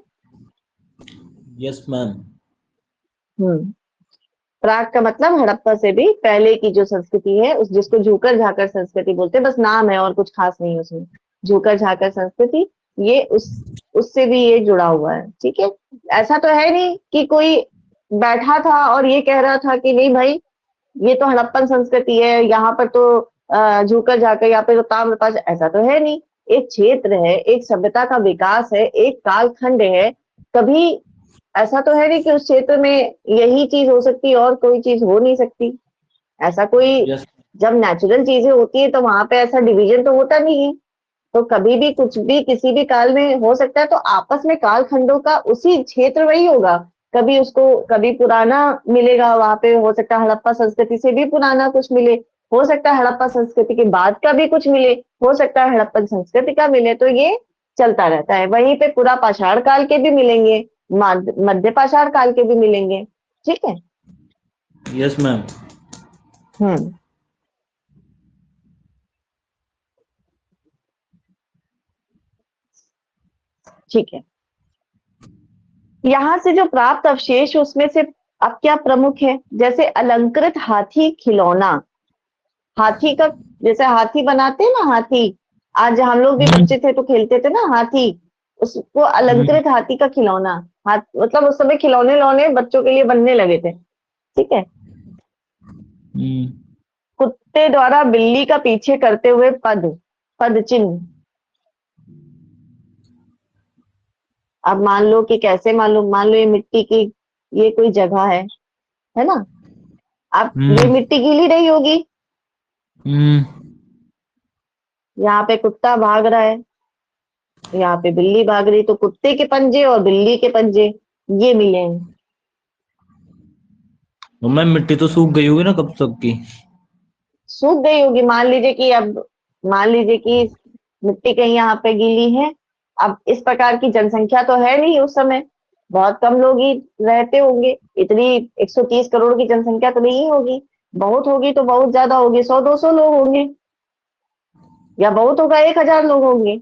Yes ma'am. प्राग का मतलब हड़प्पा से भी पहले की जो संस्कृति है, उस जिसको झूकर झाकर संस्कृति बोलते हैं, बस नाम है और कुछ खास नहीं है उसमें। झूकर झाकर संस्कृति, ये उससे भी ये जुड़ा हुआ है। ठीक है। ऐसा तो है नहीं कि कोई बैठा था और ये कह रहा था कि नहीं भाई ये तो हड़प्पन संस्कृति है, यहाँ पर तो झूकर झाकर, यहाँ पे तो ताम्रपाष, ऐसा तो है नहीं। एक क्षेत्र है, एक सभ्यता का विकास है, एक कालखंड है। कभी ऐसा तो है नहीं कि उस क्षेत्र में यही चीज हो सकती है और कोई चीज हो नहीं सकती। ऐसा कोई, यस। जब नेचुरल चीजें होती है तो वहां पे ऐसा डिवीजन तो होता नहीं है। तो कभी भी कुछ भी किसी भी काल में हो सकता है, तो आपस में कालखंडों का उसी क्षेत्र वही होगा। कभी उसको कभी पुराना मिलेगा, वहां पे हो सकता है हड़प्पा संस्कृति से भी पुराना कुछ मिले, हो सकता है हड़प्पा संस्कृति के बाद का भी कुछ मिले, हो सकता है हड़प्पन संस्कृति का मिले। तो ये चलता रहता है। वहीं पे पूरा पाषाण काल के भी मिलेंगे, मध्य पाषाण काल के भी मिलेंगे। ठीक है। Yes ma'am. हम्म ठीक है। यहाँ से जो प्राप्त अवशेष उसमें से अब क्या प्रमुख है? जैसे अलंकृत हाथी खिलौना। हाथी का, जैसे हाथी बनाते हैं ना, हाथी आज हम लोग भी बच्चे थे तो खेलते थे ना हाथी, उसको अलंकृत हाथी का खिलौना। हाथ मतलब उस समय खिलौने लौने बच्चों के लिए बनने लगे थे। ठीक है। कुत्ते द्वारा बिल्ली का पीछे करते हुए पद पद चिन्ह। अब मान लो कि कैसे, मान लो ये मिट्टी की ये कोई जगह है ना। अब ये मिट्टी गीली नहीं होगी, यहाँ पे कुत्ता भाग रहा है, यहाँ पे बिल्ली भाग रही, तो कुत्ते के पंजे और बिल्ली के पंजे ये मिले हैं। तो मैम मिट्टी तो सूख गई होगी ना कब तक की। सूख गई होगी, मान लीजिए कि मिट्टी कहीं यहाँ पे गीली है। अब इस प्रकार की जनसंख्या तो है नहीं उस समय, बहुत कम लोग ही रहते होंगे, इतनी 130 करोड़ की जनसंख्या तो नहीं होगी। बहुत होगी तो बहुत ज्यादा होगी, 100-200 लोग होंगे, या बहुत होगा 1000 लोग होंगे।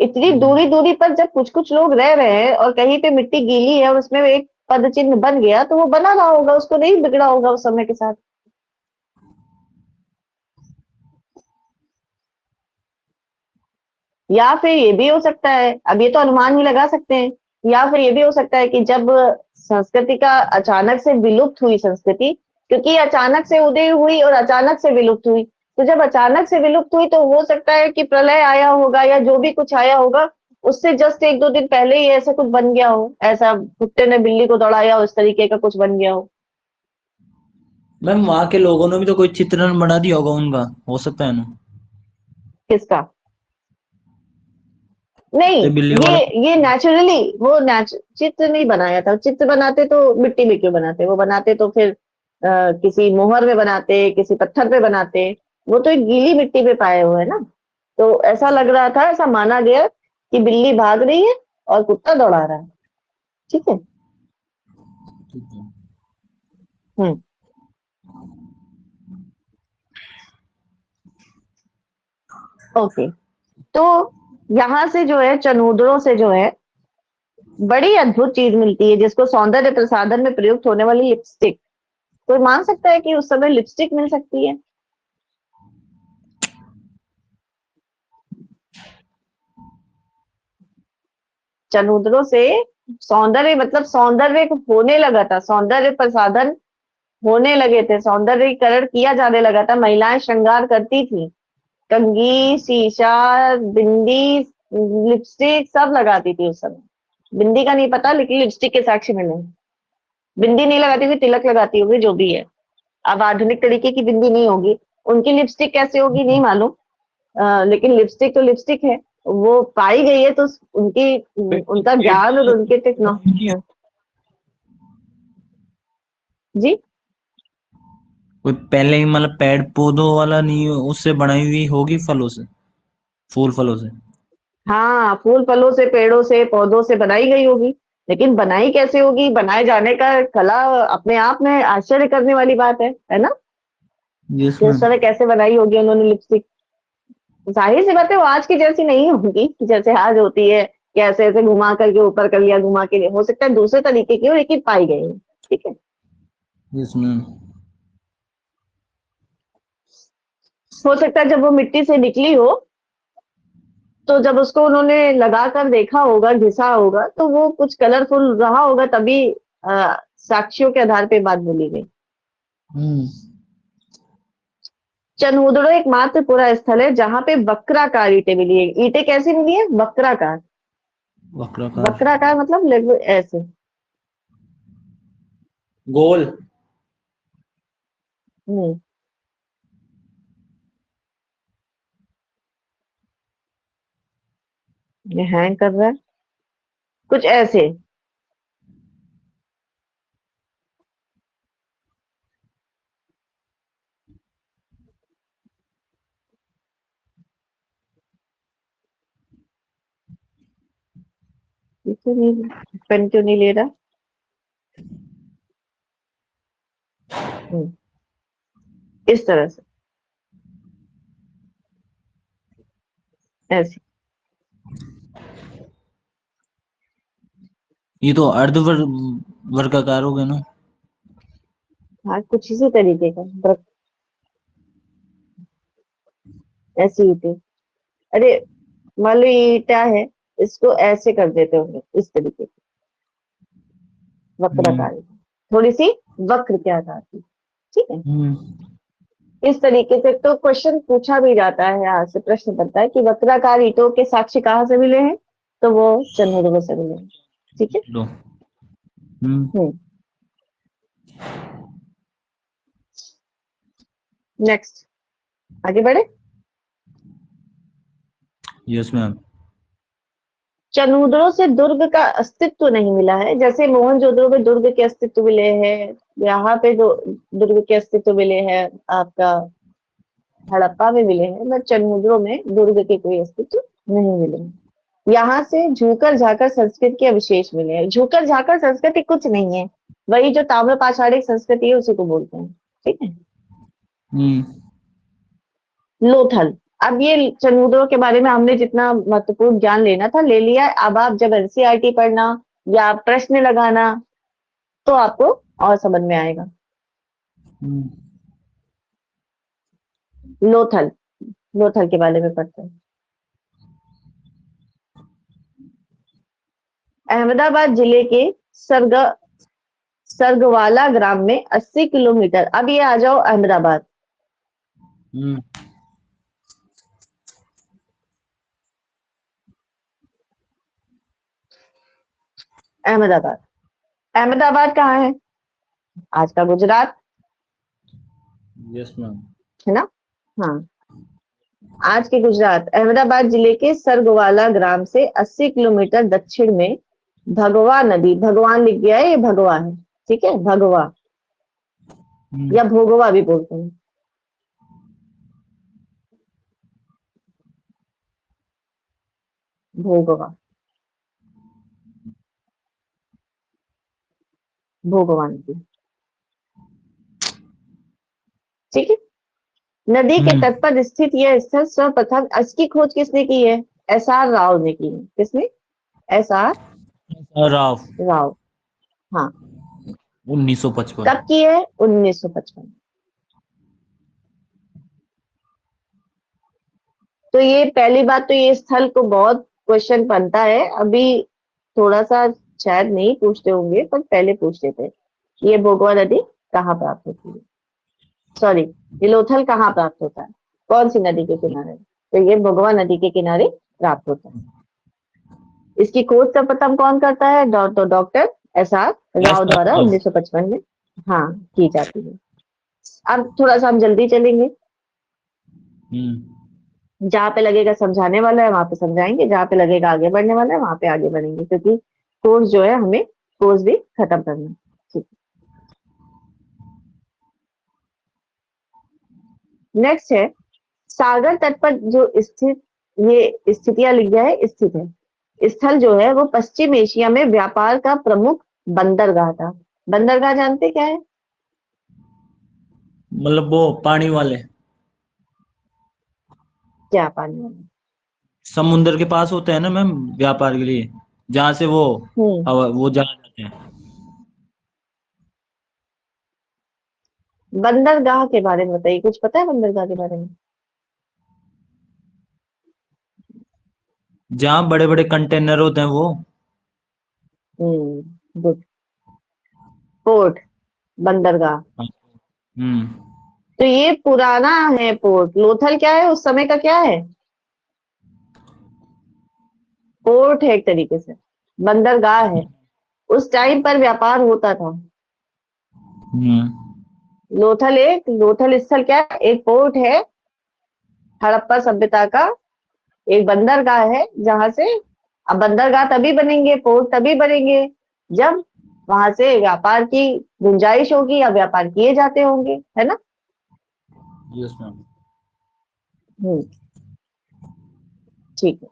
इतनी दूरी दूरी पर जब कुछ कुछ लोग रह रहे हैं और कहीं पे मिट्टी गीली है और उसमें एक पद चिन्ह बन गया, तो वो बना रहा होगा, उसको नहीं बिगड़ा होगा उस समय के साथ। या फिर ये भी हो सकता है, अब ये तो अनुमान ही लगा सकते हैं, या फिर ये भी हो सकता है कि जब संस्कृति का अचानक से विलुप्त हुई संस्कृति, क्योंकि अचानक से उदय हुई और अचानक से विलुप्त हुई, तो जब अचानक से विलुप्त हुई तो हो सकता है कि प्रलय आया होगा या जो भी कुछ आया होगा, उससे जस्ट एक दो दिन पहले ही ऐसा कुछ बन गया हो, ऐसा कुत्ते ने बिल्ली को दौड़ाया हो, इस तरीके का कुछ बन गया हो। मैम वहां के लोगों ने भी तो कोई चित्रण बना दिया होगा उनका, हो सकता है ना। किसका? नहीं, तो बिल्ली ये वाला। ये नेचुरली वो चित्र नहीं बनाया था। चित्र बनाते तो मिट्टी में क्यों बनाते, वो बनाते तो फिर किसी मोहर में बनाते, किसी पत्थर पे बनाते। वो तो एक गीली मिट्टी पे पाए हुए हैं ना। तो ऐसा लग रहा था, ऐसा माना गया कि बिल्ली भाग रही है और कुत्ता दौड़ा रहा है। ठीक है। हम्म। ओके। तो यहाँ से जो है, चनूदड़ों से जो है बड़ी अद्भुत चीज मिलती है, जिसको सौंदर्य प्रसाधन में प्रयुक्त होने वाली लिपस्टिक। कोई मान सकता है कि उस समय लिपस्टिक मिल सकती है? चनूदड़ों से सौंदर्य, मतलब सौंदर्य होने लगा था, सौंदर्य प्रसाधन होने लगे थे, सौंदर्यीकरण किया जाने लगा था। महिलाएं श्रृंगार करती थी, कंघी, शीशा, बिंदी, लिपस्टिक सब लगाती थी उस समय। बिंदी का नहीं पता, लेकिन लिपस्टिक के साक्ष्य मिले। बिंदी नहीं लगाती हुई, तिलक लगाती होगी, जो भी है। अब आधुनिक तरीके की बिंदी नहीं होगी, उनकी लिपस्टिक कैसे होगी नहीं मालूम। लेकिन लिपस्टिक तो लिपस्टिक है, वो पाई गई है तो उनकी, उनका ज्ञान और उनके टेक्नो। जी। कोई पहले ही मतलब पेड़ पौधों वाला नहीं, उससे बनाई हुई होगी, फलों से, फूल फलों से। हाँ, फूल फलों से, पेड़ों से, पौधों से बनाई गई होगी। लेकिन बनाई कैसे होगी, बनाए जाने का कला अपने आप में आश्चर्य करने वाली बात है ना। यस कि उस मैम। समय कैसे बनाई होगी उन्होंने लिपस्टिक। जाहिर सी बात है, वो आज की जैसी नहीं होगी कि जैसे आज होती है, कि ऐसे ऐसे घुमा करके ऊपर कर लिया, घुमा के, हो सकता है दूसरे तरीके की हो, लेकिन पाई गई है। ठीक है। Yes ma'am. हो सकता है जब वो मिट्टी से निकली हो, तो जब उसको उन्होंने लगा कर देखा होगा, घिसा होगा, तो वो कुछ कलरफुल रहा होगा, तभी साक्ष्यों के आधार पे बात बोली गई। हम्म। चनहुदड़ो एकमात्र पूरा स्थल है जहां पे वक्राकार ईंटें मिली है। ईंटें कैसी मिली है? वक्राकार। वक्राकार। वक्राकार मतलब लगभग ऐसे। गोल। नहीं, ये हैंग कर रहा है, कुछ ऐसे। ये क्यों नहीं, पेन क्यों नहीं ले रहा? हम्म, इस तरह से, ऐसे। ये तो वर्गाकार हो गया ना। हाँ, कुछ इसी तरीके का ऐसी ईंटें। अरे, मान लो ये ईंटा है, इसको ऐसे कर देते होंगे, इस तरीके की हम्म। वक्राकार, थोड़ी सी वक्र के आधार की। ठीक है। हम्म। इस तरीके से तो क्वेश्चन पूछा भी जाता है, यहाँ से प्रश्न बनता है कि वक्राकार ईंटों के साक्ष्य कहाँ से मिले हैं, तो वो चंद्रभागा से मिले हैं। ठीक है। लो। हम्म। हम्म। नेक्स्ट, आगे बढ़े। Yes ma'am. चनूदड़ों से दुर्ग का अस्तित्व नहीं मिला है, जैसे मोहनजोदड़ो में दुर्ग के अस्तित्व मिले हैं, यहाँ पे जो दुर्ग के अस्तित्व मिले हैं, आपका हड़प्पा में मिले हैं, बट चनमुद्रों में दुर्ग के कोई अस्तित्व नहीं मिले हैं। यहाँ से झूकर झाकर संस्कृति के अवशेष मिले हैं। झूकर झाकर संस्कृति कुछ नहीं है, वही जो ताम्र पाषाणिक संस्कृति है उसी को बोलते हैं। ठीक है। हम्म। लोथल। अब ये चनमुद्रों के बारे में हमने जितना महत्वपूर्ण ज्ञान लेना था ले लिया है। अब आप जब एनसीईआरटी पढ़ना या प्रश्न लगाना, तो आपको और समझ में आएगा। हम्म। लोथल, लोथल के बारे में पढ़ते हैं। अहमदाबाद जिले के सरग सरगवाला ग्राम में 80 किलोमीटर, अब ये आ जाओ अहमदाबाद। हम्म। अहमदाबाद। अहमदाबाद कहाँ है? आज का गुजरात, यस मैम। है ना? हाँ, आज के गुजरात। अहमदाबाद जिले के सरगोवाला ग्राम से 80 किलोमीटर दक्षिण में भगवा नदी, भगवान लिख गया है, ये भगवा है, ठीक है, भगवा या भोगवा भी बोलते हैं। भोगवा, भोगवा नदी, ठीक है। नदी के तट पर स्थित यह स्थल सर्वप्रथम, इसकी खोज किसने की है? एस.आर. राव ने की है। किसने? एस.आर. राव, राव, हाँ। 1955। कब की है? 1955। तो ये पहली बात तो ये स्थल को बहुत क्वेश्चन बनता है, अभी थोड़ा सा शायद नहीं पूछते होंगे पर पहले पूछते थे। ये भोगवा नदी कहाँ प्राप्त होती है, सॉरी, ये लोथल कहाँ प्राप्त होता है, कौन सी नदी के किनारे? तो ये भोगवा नदी के किनारे प्राप्त होता है। इसकी खोज सर्वप्रथम कौन करता है? तो डॉक्टर एस.आर. राव द्वारा 1955 में, हाँ, की जाती है। अब थोड़ा सा हम जल्दी चलेंगे, जहाँ पे लगेगा समझाने वाला है वहां पे समझाएंगे, जहाँ पे लगेगा आगे बढ़ने वाला है वहां पे आगे बढ़ेंगे, क्योंकि कोर्स जो है हमें कोर्स भी खत्म करना है। ठीक, नेक्स्ट है सागर तट पर जो स्थित, ये स्थितियां लिख गया है, स्थित है स्थल जो है वो पश्चिम एशिया में व्यापार का प्रमुख बंदरगाह था। बंदरगाह जानते क्या है? मतलब वो पानी वाले, क्या पानी वाला? समुद्र के पास होते हैं ना मैम, व्यापार के लिए, जहाँ से वो हम्म, वो जा जाते हैं। बंदरगाह के बारे में बताइए, कुछ पता है बंदरगाह के बारे में? जहाँ बड़े बड़े कंटेनर होते हैं वो। गुड, पोर्ट, बंदरगाह। हम्म। तो ये पुराना है पोर्ट। लोथल क्या है? उस समय का क्या है? पोर्ट है एक तरीके से, बंदरगाह है। उस टाइम पर व्यापार होता था। हम्म। लोथल स्थल क्या है? एक पोर्ट है, हड़प्पा सभ्यता का एक बंदरगाह है, जहां से, अब बंदरगाह तभी बनेंगे, पोर्ट तभी बनेंगे जब वहां से व्यापार की गुंजाइश होगी या व्यापार किए जाते होंगे, है ना? Yes ma'am. हम्म, ठीक है।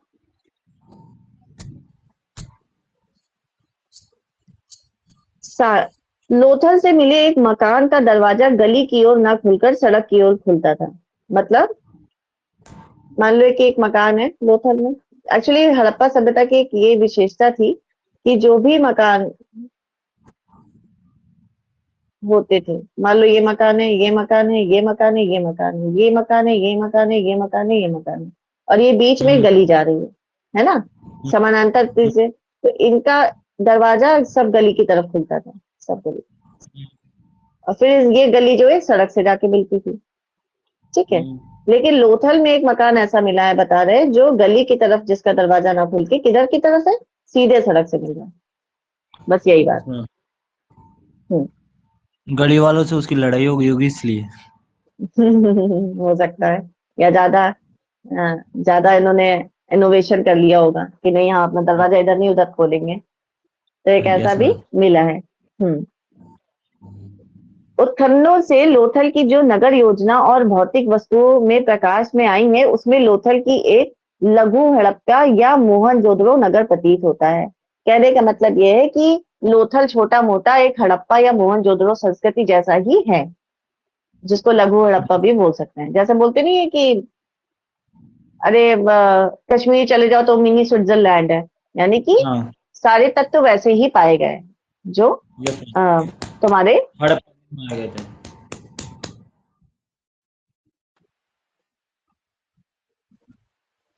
लोथल से मिले एक मकान का दरवाजा गली की ओर ना खुलकर सड़क की ओर खुलता था। मतलब मान लो कि एक मकान है लोथल में, एक्चुअली हड़प्पा सभ्यता की एक ये विशेषता थी कि जो भी मकान होते थे, मान लो ये मकान है, ये मकान है, ये मकान है, ये मकान है, ये मकान है, ये मकान है, ये मकान है, ये मकान है, और ये बीच में गली जा रही है ना, समानांतर से, तो इनका दरवाजा सब गली की तरफ खुलता था, सब गली, और फिर ये गली जो है सड़क से जाके मिलती थी, ठीक है। लेकिन लोथल में एक मकान ऐसा मिला है, बता रहे जो गली की तरफ, जिसका दरवाजा ना खुल के किधर की तरफ है, सीधे सड़क से मिल रहा है, बस यही बात। हम्म, गली वालों से उसकी लड़ाई हो गई होगी इसलिए। हो सकता है, या ज्यादा ज्यादा इन्होंने इनोवेशन कर लिया होगा कि नहीं, हाँ, अपना दरवाजा इधर नहीं उधर खोलेंगे, तो एक ऐसा यस भी मैम। मिला है। उत्खननों से लोथल की जो नगर योजना और भौतिक वस्तुओं में प्रकाश में आई है, उसमें लोथल की एक लघु हड़प्पा या मोहनजोदड़ो नगर प्रतीत होता है। कहने का मतलब यह है कि लोथल छोटा मोटा एक हड़प्पा या मोहनजोदड़ो संस्कृति जैसा ही है, जिसको लघु हड़प्पा भी बोल सकते हैं। जैसे बोलते नहीं है कि अरे कश्मीर चले जाओ तो मिनी स्विट्जरलैंड है, यानी कि हाँ। सारे तत्व वैसे ही पाए गए जो यस तुम्हारे, हड़प्पा में आ गए थे।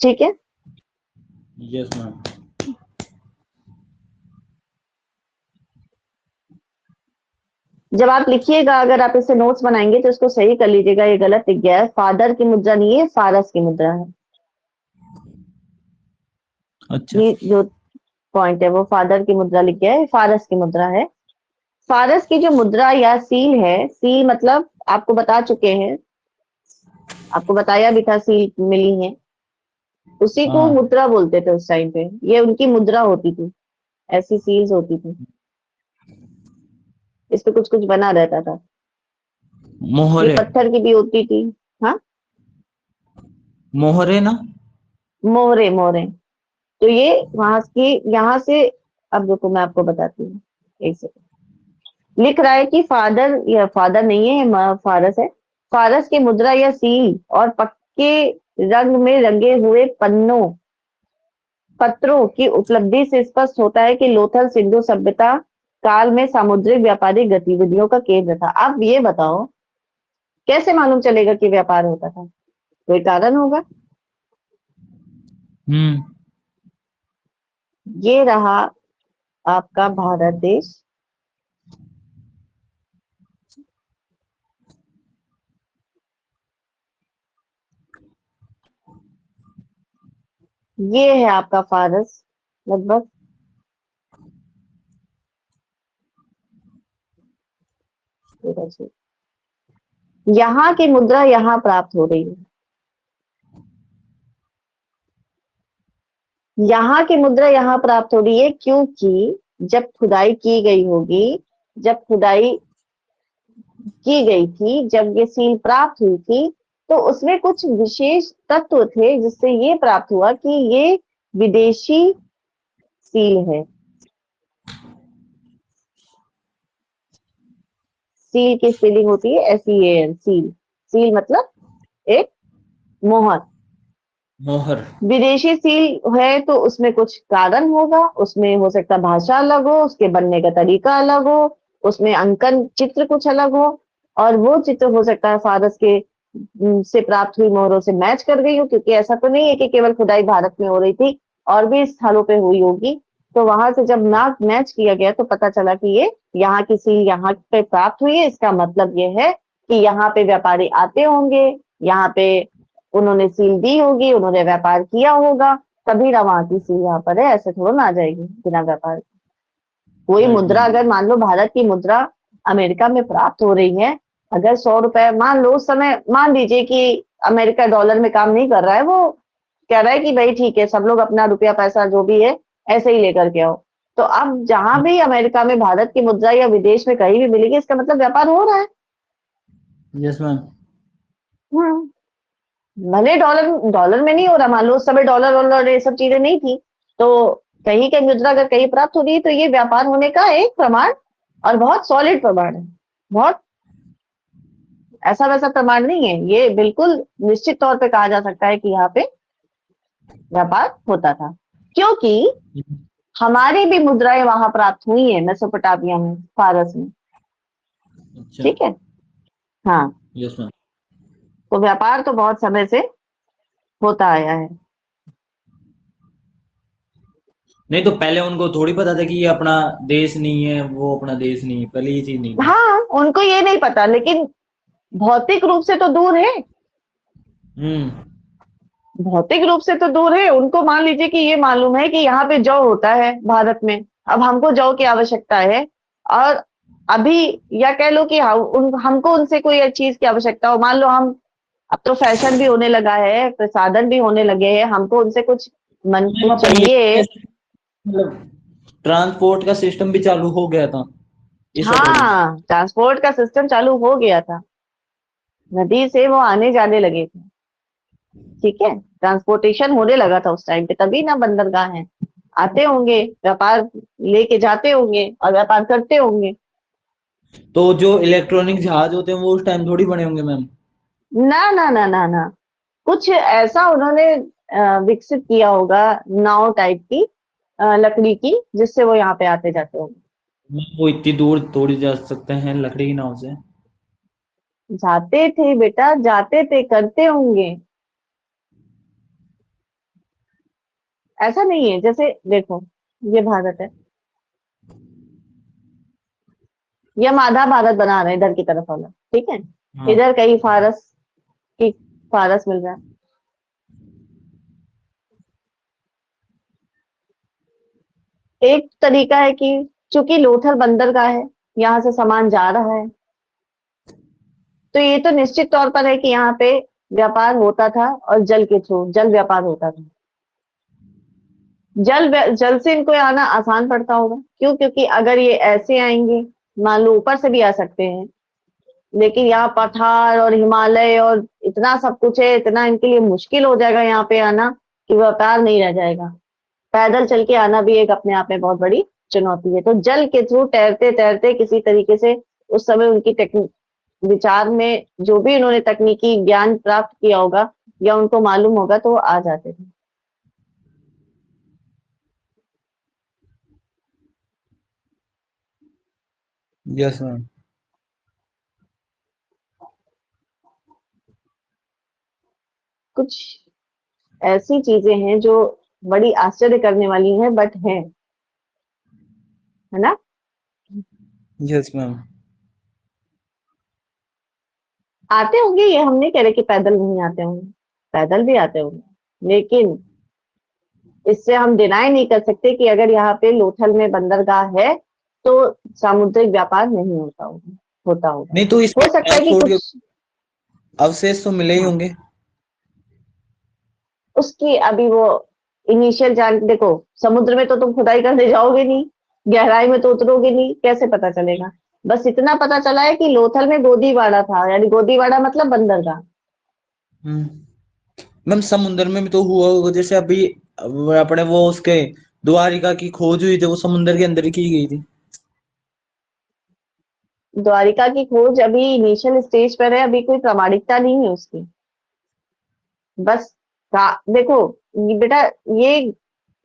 ठीक है। Yes ma'am. जब आप लिखिएगा, अगर आप इसे नोट्स बनाएंगे तो इसको सही कर लीजिएगा, ये गलत लिख गया है, फादर की मुद्रा नहीं है, फारस की मुद्रा है। अच्छा। ये जो पॉइंट है, वो फादर की मुद्रा लिख गया है, फारस की मुद्रा है। फारस की जो मुद्रा या सील है, सील मतलब आपको बता चुके हैं, आपको बताया भी था, सील मिली है, उसी को हाँ। मुद्रा बोलते थे उस टाइम पे। ये उनकी मुद्रा होती थी, ऐसी सील्स होती थी, इस पे कुछ कुछ बना रहता था। ये मोहरे। पत्थर की भी होती थी। हाँ, मोहरे ना। मोहरे, मोहरे। तो ये वहां की, यहाँ से, अब देखो मैं आपको बताती हूँ, एक सेकंड। लिख रहा है कि फादर, या फादर नहीं है, फारस है। फारस की मुद्रा या सील और पक्के रंग में रंगे हुए पन्नों, पत्रों की उपलब्धि से स्पष्ट होता है कि लोथल सिंधु सभ्यता काल में सामुद्रिक व्यापारिक गतिविधियों का केंद्र था। अब ये बताओ, कैसे मालूम चलेगा कि व्यापार होता था? कोई कारण होगा। हम्म। ये रहा आपका भारत देश। ये है आपका फारस, लगभग। यहाँ की मुद्रा यहाँ प्राप्त हो रही है, यहाँ की मुद्रा यहाँ प्राप्त हो रही है, क्योंकि जब खुदाई की गई होगी, जब खुदाई की गई थी, जब ये सील प्राप्त हुई थी, तो उसमें कुछ विशेष तत्व थे जिससे ये प्राप्त हुआ कि ये विदेशी सील है। सील की स्पेलिंग होती है SEAL, सील। सील मतलब एक मोहर। मोहर। विदेशी सील है तो उसमें कुछ कारण होगा, उसमें हो सकता है भाषा अलग हो, उसके बनने का तरीका अलग हो, उसमें अंकन चित्र कुछ अलग हो, और वो चित्र हो सकता है फारस के से प्राप्त हुई मोहरों से मैच कर गई हो, क्योंकि ऐसा तो नहीं है कि केवल खुदाई भारत में हो रही थी, और भी स्थलों पे हुई होगी। तो वहां से जब मैच किया गया तो पता चला कि ये यहाँ की सील यहाँ पे प्राप्त हुई है। इसका मतलब ये है कि यहाँ पे व्यापारी आते होंगे, यहाँ पे उन्होंने सील दी होगी, उन्होंने व्यापार किया होगा, तभी ना वहां की सील यहाँ पर है। ऐसे थोड़ा ना आ जाएगी बिना व्यापार। कोई राइट मुद्रा, मैम। अगर मान लो भारत की मुद्रा अमेरिका में प्राप्त हो रही है, अगर 100 रुपए मान लो, उस समय मान लीजिए कि अमेरिका डॉलर में काम नहीं कर रहा है, वो कह रहा है कि भाई ठीक है, सब लोग अपना रुपया पैसा जो भी है ऐसे ही लेकर के आओ। तो अब जहां भी अमेरिका में भारत की मुद्रा या विदेश में कहीं भी मिलेगी, इसका मतलब व्यापार हो रहा है। Yes ma'am. हम्म। भले डॉलर डॉलर में नहीं हो रहा, मान लो उस समय डॉलर वॉलर ये सब चीजें नहीं थी, तो कहीं की मुद्रा अगर कहीं प्राप्त हो रही है तो ये व्यापार होने का एक प्रमाण, और बहुत सॉलिड प्रमाण है। बहुत ऐसा वैसा प्रमाण नहीं है, ये बिल्कुल निश्चित तौर पे कहा जा सकता है कि यहाँ पे व्यापार होता था, क्योंकि हमारी भी मुद्राएं वहां प्राप्त हुई है, मेसोपोटामिया में, फारस में। अच्छा। ठीक है। हाँ। Yes ma'am. तो व्यापार तो बहुत समय से होता आया है। नहीं तो पहले उनको थोड़ी पता था कि ये अपना देश नहीं है, वो अपना देश नहीं है, पहले ये चीज नहीं थी। हाँ, उनको ये नहीं पता, लेकिन भौतिक रूप से तो दूर है। हम्म। भौतिक रूप से तो दूर है, उनको मान लीजिए कि ये मालूम है कि यहाँ पे जौ होता है भारत में, अब हमको जौ की आवश्यकता है, और अभी, या कह लो कि हमको उनसे कोई चीज की आवश्यकता हो, मान लो हम, अब तो फैशन भी होने लगा है, प्रसाधन भी होने लगे हैं, हमको उनसे कुछ मन मैम कुछ अब ये चाहिए। मतलब ट्रांसपोर्ट का सिस्टम भी चालू हो गया था इस अकॉर्डिंग। हाँ, ट्रांसपोर्ट का सिस्टम चालू हो गया था, नदी से वो आने जाने लगे थे। ठीक है, ट्रांसपोर्टेशन होने लगा था उस टाइम पे, तभी ना बंदरगाह है, आते होंगे, व्यापार लेके जाते होंगे और व्यापार करते होंगे। तो जो इलेक्ट्रॉनिक जहाज होते हैं वो उस टाइम थोड़ी बने होंगे मैम। ना ना ना ना ना, कुछ ऐसा उन्होंने विकसित किया होगा, नाव टाइप की, लकड़ी की, जिससे वो यहाँ पे आते जाते होंगे। वो इतनी दूर थोड़ी जा सकते हैं लकड़ी की नाव से। जाते थे बेटा, जाते थे, करते होंगे। ऐसा नहीं है, जैसे देखो, ये भारत है, ये हम आधा भारत बना रहे हैं इधर की तरफ वाला, ठीक है। हाँ। इधर कहीं फारस की, फारस मिल रहा है, एक तरीका है कि चूंकि लोथल बंदरगाह है, यहाँ से सामान जा रहा है, तो ये तो निश्चित तौर पर है कि यहाँ पे व्यापार होता था और जल के थ्रू जल व्यापार होता था। जल से इनको आना आसान पड़ता होगा। क्यों? क्योंकि अगर ये ऐसे आएंगे, मान लो ऊपर से भी आ सकते हैं, लेकिन यहाँ पठार और हिमालय और इतना सब कुछ है, इतना इनके लिए मुश्किल हो जाएगा यहाँ पे आना कि व्यापार नहीं रह जाएगा। पैदल चल के आना भी एक अपने आप में बहुत बड़ी चुनौती है। तो जल के थ्रू तैरते तैरते किसी तरीके से उस समय उनकी टेक्निक विचार में जो भी उन्होंने तकनीकी ज्ञान प्राप्त किया होगा या उनको मालूम होगा, तो वो आ जाते थे। Yes ma'am. कुछ ऐसी चीजें हैं जो बड़ी आश्चर्य करने वाली हैं, बट हैं, है ना? Yes ma'am. आते होंगे, ये हम नहीं कह रहे कि पैदल नहीं आते होंगे, पैदल भी आते होंगे, लेकिन इससे हम डिनाई नहीं कर सकते कि अगर यहाँ पे लोथल में बंदरगाह है तो सामुद्रिक व्यापार नहीं होता होगा। नहीं तो इसके हो सकता है कि छोड़ के कुछ, अवशेष तो मिले ही हाँ, होंगे। उसकी अभी वो इनिशियल जान, देखो समुद्र में तो तुम खुदाई करने जाओगे नहीं, गहराई में तो उतरोगे नहीं, कैसे पता चलेगा? बस इतना पता चला है कि लोथल में गोदीवाड़ा था, यानी गोदीवाड़ा मतलब बंदरगाह। मैम समुद्र में भी तो हुआ होगा, जैसे अभी अपने वो उसके द्वारिका की खोज हुई थी, वो समुद्र के अंदर ही की गई थी। द्वारिका की खोज अभी इनिशियल स्टेज पर है, अभी कोई प्रामाणिकता नहीं है उसकी। बस देखो बेटा, ये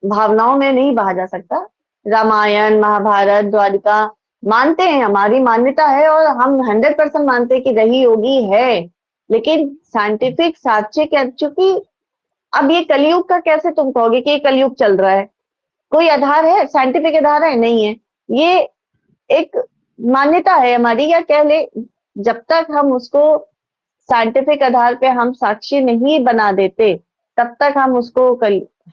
भावनाओं में नहीं बहा जा सकता। रामायण महाभारत द्वारिका मानते हैं, हमारी मान्यता है और हम 100% मानते हैं कि रही होगी है, लेकिन साइंटिफिक साक्ष्य क्या? चूंकि अब ये कलयुग का कैसे तुम कहोगे कि ये कलयुग चल रहा है? कोई आधार है, साइंटिफिक आधार है? नहीं है। ये एक मान्यता है हमारी, या कह ले, जब तक हम उसको साइंटिफिक आधार पे हम साक्ष्य नहीं बना देते, तब तक हम उसको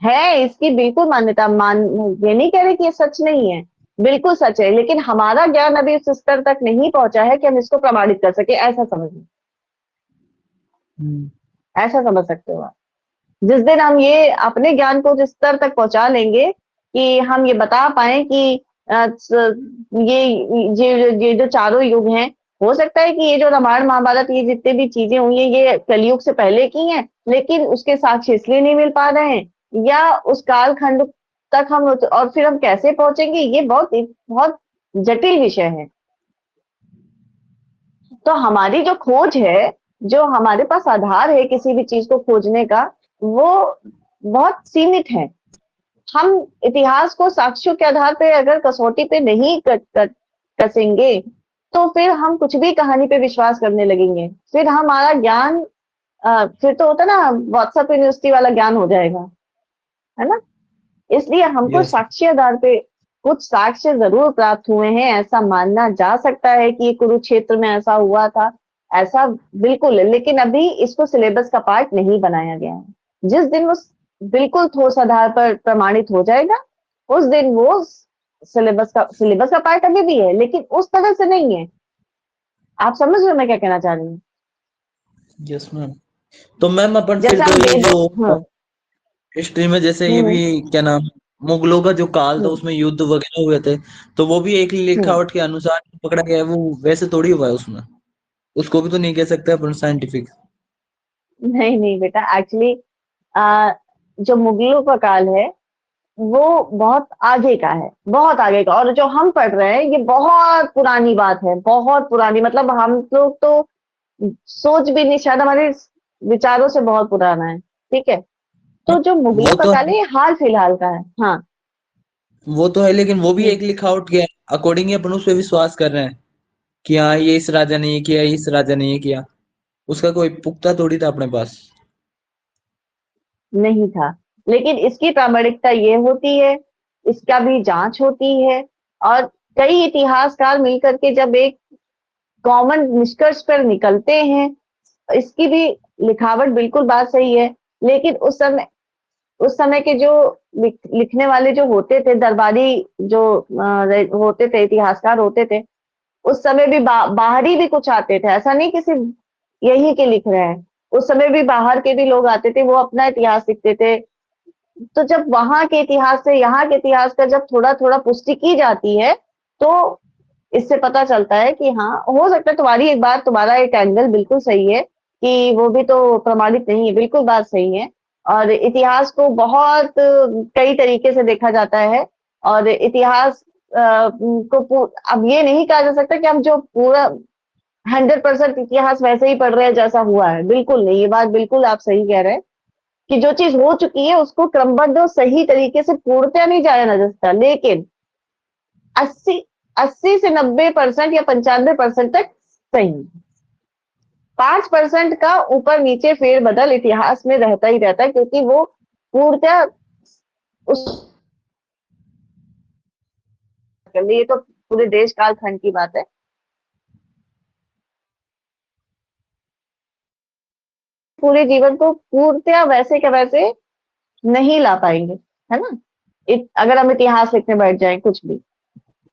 है इसकी बिल्कुल मान्यता मान, ये नहीं कह रहे कि ये सच नहीं है, बिल्कुल सच है, लेकिन हमारा ज्ञान अभी उस स्तर तक नहीं पहुंचा है कि हम इसको प्रमाणित कर सके, ऐसा समझ, ऐसा समझ सकते हो आप। जिस दिन हम ये अपने ज्ञान को जिस स्तर तक पहुंचा लेंगे कि हम ये बता पाए कि ये जो चारों युग हैं, हो सकता है कि ये जो रामायण महाभारत ये जितने भी चीजें हुई हैं ये कलयुग से पहले की हैं, लेकिन उसके साक्ष्य इसलिए नहीं मिल पा रहे हैं, या उस कालखंड तक हम, और फिर हम कैसे पहुंचेंगे, ये बहुत बहुत जटिल विषय है। तो हमारी जो खोज है, जो हमारे पास आधार है किसी भी चीज को खोजने का, वो बहुत सीमित है। हम इतिहास को साक्ष्यों के आधार पे अगर कसौटी पे नहीं कसेंगे, तो फिर हम कुछ भी कहानी पे विश्वास करने लगेंगे, फिर हमारा ज्ञान फिर तो होता ना व्हाट्सएप यूनिवर्सिटी वाला ज्ञान हो जाएगा, है ना? इसलिए हमको यस। साक्ष्य आधार पे कुछ साक्ष्य जरूर प्राप्त हुए हैं, ऐसा मानना जा सकता है कि कुरुक्षेत्र में ऐसा हुआ था, ऐसा बिल्कुल है, लेकिन अभी इसको सिलेबस का पार्ट नहीं बनाया गया है। जिस दिन वो बिल्कुल ठोस आधार पर प्रमाणित हो जाएगा, उस दिन वो सिलेबस का पार्ट अभी भी है, लेकिन उस तरह से नहीं है। आप समझ रहे हो मैं क्या कहना चाह रही हूँ? Yes ma'am. तो मैम अपन फिर जैसे तो हम ये वेद, हाँ, जो हिस्ट्री में जैसे ये भी हम्म, क्या नाम, मुगलों का जो काल था हम्म, उसमें युद्ध वगैरह हुए थे, तो वो भी एक हम्म, लिखावट के अनुसार पकड़ा गया है, वो वैसे थोड़ी हुआ है उसमें, उसको भी तो नहीं कह सकते अपन साइंटिफिक। नहीं नहीं बेटा, एक्चुअली जो मुगलों का काल है वो बहुत आगे का है, बहुत आगे का, और जो हम पढ़ रहे हैं ये बहुत पुरानी बात है, बहुत पुरानी, मतलब हम लोग तो सोच भी नहीं, शायद हमारे विचारों से बहुत पुराना है। ठीक है, तो जो वो मुगलों का तो काल है ये हाल फिलहाल का है। हाँ, वो तो है, लेकिन वो भी हम्म, एक लिखावट के अकॉर्डिंग ही अपन उस पे विश्वास कर रहे हैं कि हाँ ये इस राजा ने ये किया, इस राजा ने ये किया, उसका कोई पुख्ता थोड़ी था अपने पास। नहीं था, लेकिन इसकी प्रामाणिकता ये होती है, इसका भी जांच होती है, और कई इतिहासकार मिलकर के जब एक कॉमन निष्कर्ष पर निकलते हैं, इसकी भी लिखावट बिल्कुल बात सही है, लेकिन उस समय उस समय के जो लिखने वाले जो होते थे, दरबारी जो होते थे, इतिहासकार होते थे, उस समय भी बाहरी भी कुछ आते थे, ऐसा नहीं कि सिर्फ यही के लिख रहे हैं। उस समय भी बाहर के भी लोग आते थे, वो अपना इतिहास लिखते थे। तो जब वहां के इतिहास से यहाँ के इतिहास का जब थोड़ा थोड़ा पुष्टि की जाती है, तो इससे पता चलता है कि हाँ, हो सकता है तुम्हारी एक बात, तुम्हारा एक एंगल बिल्कुल सही है कि वो भी तो प्रमाणित नहीं है, बिल्कुल बात सही है। और इतिहास को बहुत कई तरीके से देखा जाता है, और इतिहास को अब ये नहीं कहा जा सकता कि हम जो पूरा 100% इतिहास वैसे ही पढ़ रहे हैं जैसा हुआ है, बिल्कुल नहीं। ये बात बिल्कुल आप सही कह रहे हैं कि जो चीज हो चुकी है उसको क्रमबद्ध और सही तरीके से पूर्णतः नहीं जाया जा सकता, लेकिन 80 80 से 90% या 95% तक सही। 5% का ऊपर नीचे फेरबदल इतिहास में रहता ही रहता है, क्योंकि वो पूर्णतः उस, ये तो पूरे देश काल खंड की बात है। पूरे जीवन को पूर्णतः वैसे के वैसे नहीं ला पाएंगे, है ना, अगर हम इतिहास लिखने बैठ जाएं कुछ भी।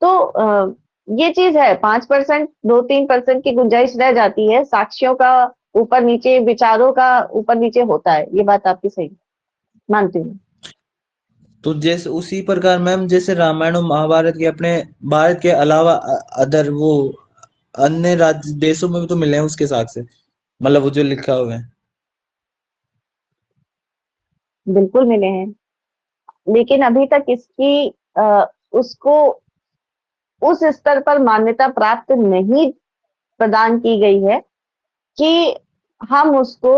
तो ये चीज है, 5%, 2-3% की गुंजाइश रह जाती है, साक्ष्यों का ऊपर नीचे, विचारों का ऊपर नीचे होता है, ये बात आपकी सही, मानती हूँ। तो जैसे उसी प्रकार मैम, जैसे रामायण और महाभारत के अपने भारत के अलावा अदर वो अन्य राज्य देशों में भी तो मिले हैं उसके साथ से, मतलब वो जो लिखा हुआ है। बिल्कुल मिले हैं, लेकिन अभी तक इसकी उसको उस स्तर पर मान्यता प्राप्त नहीं प्रदान की गई है कि हम उसको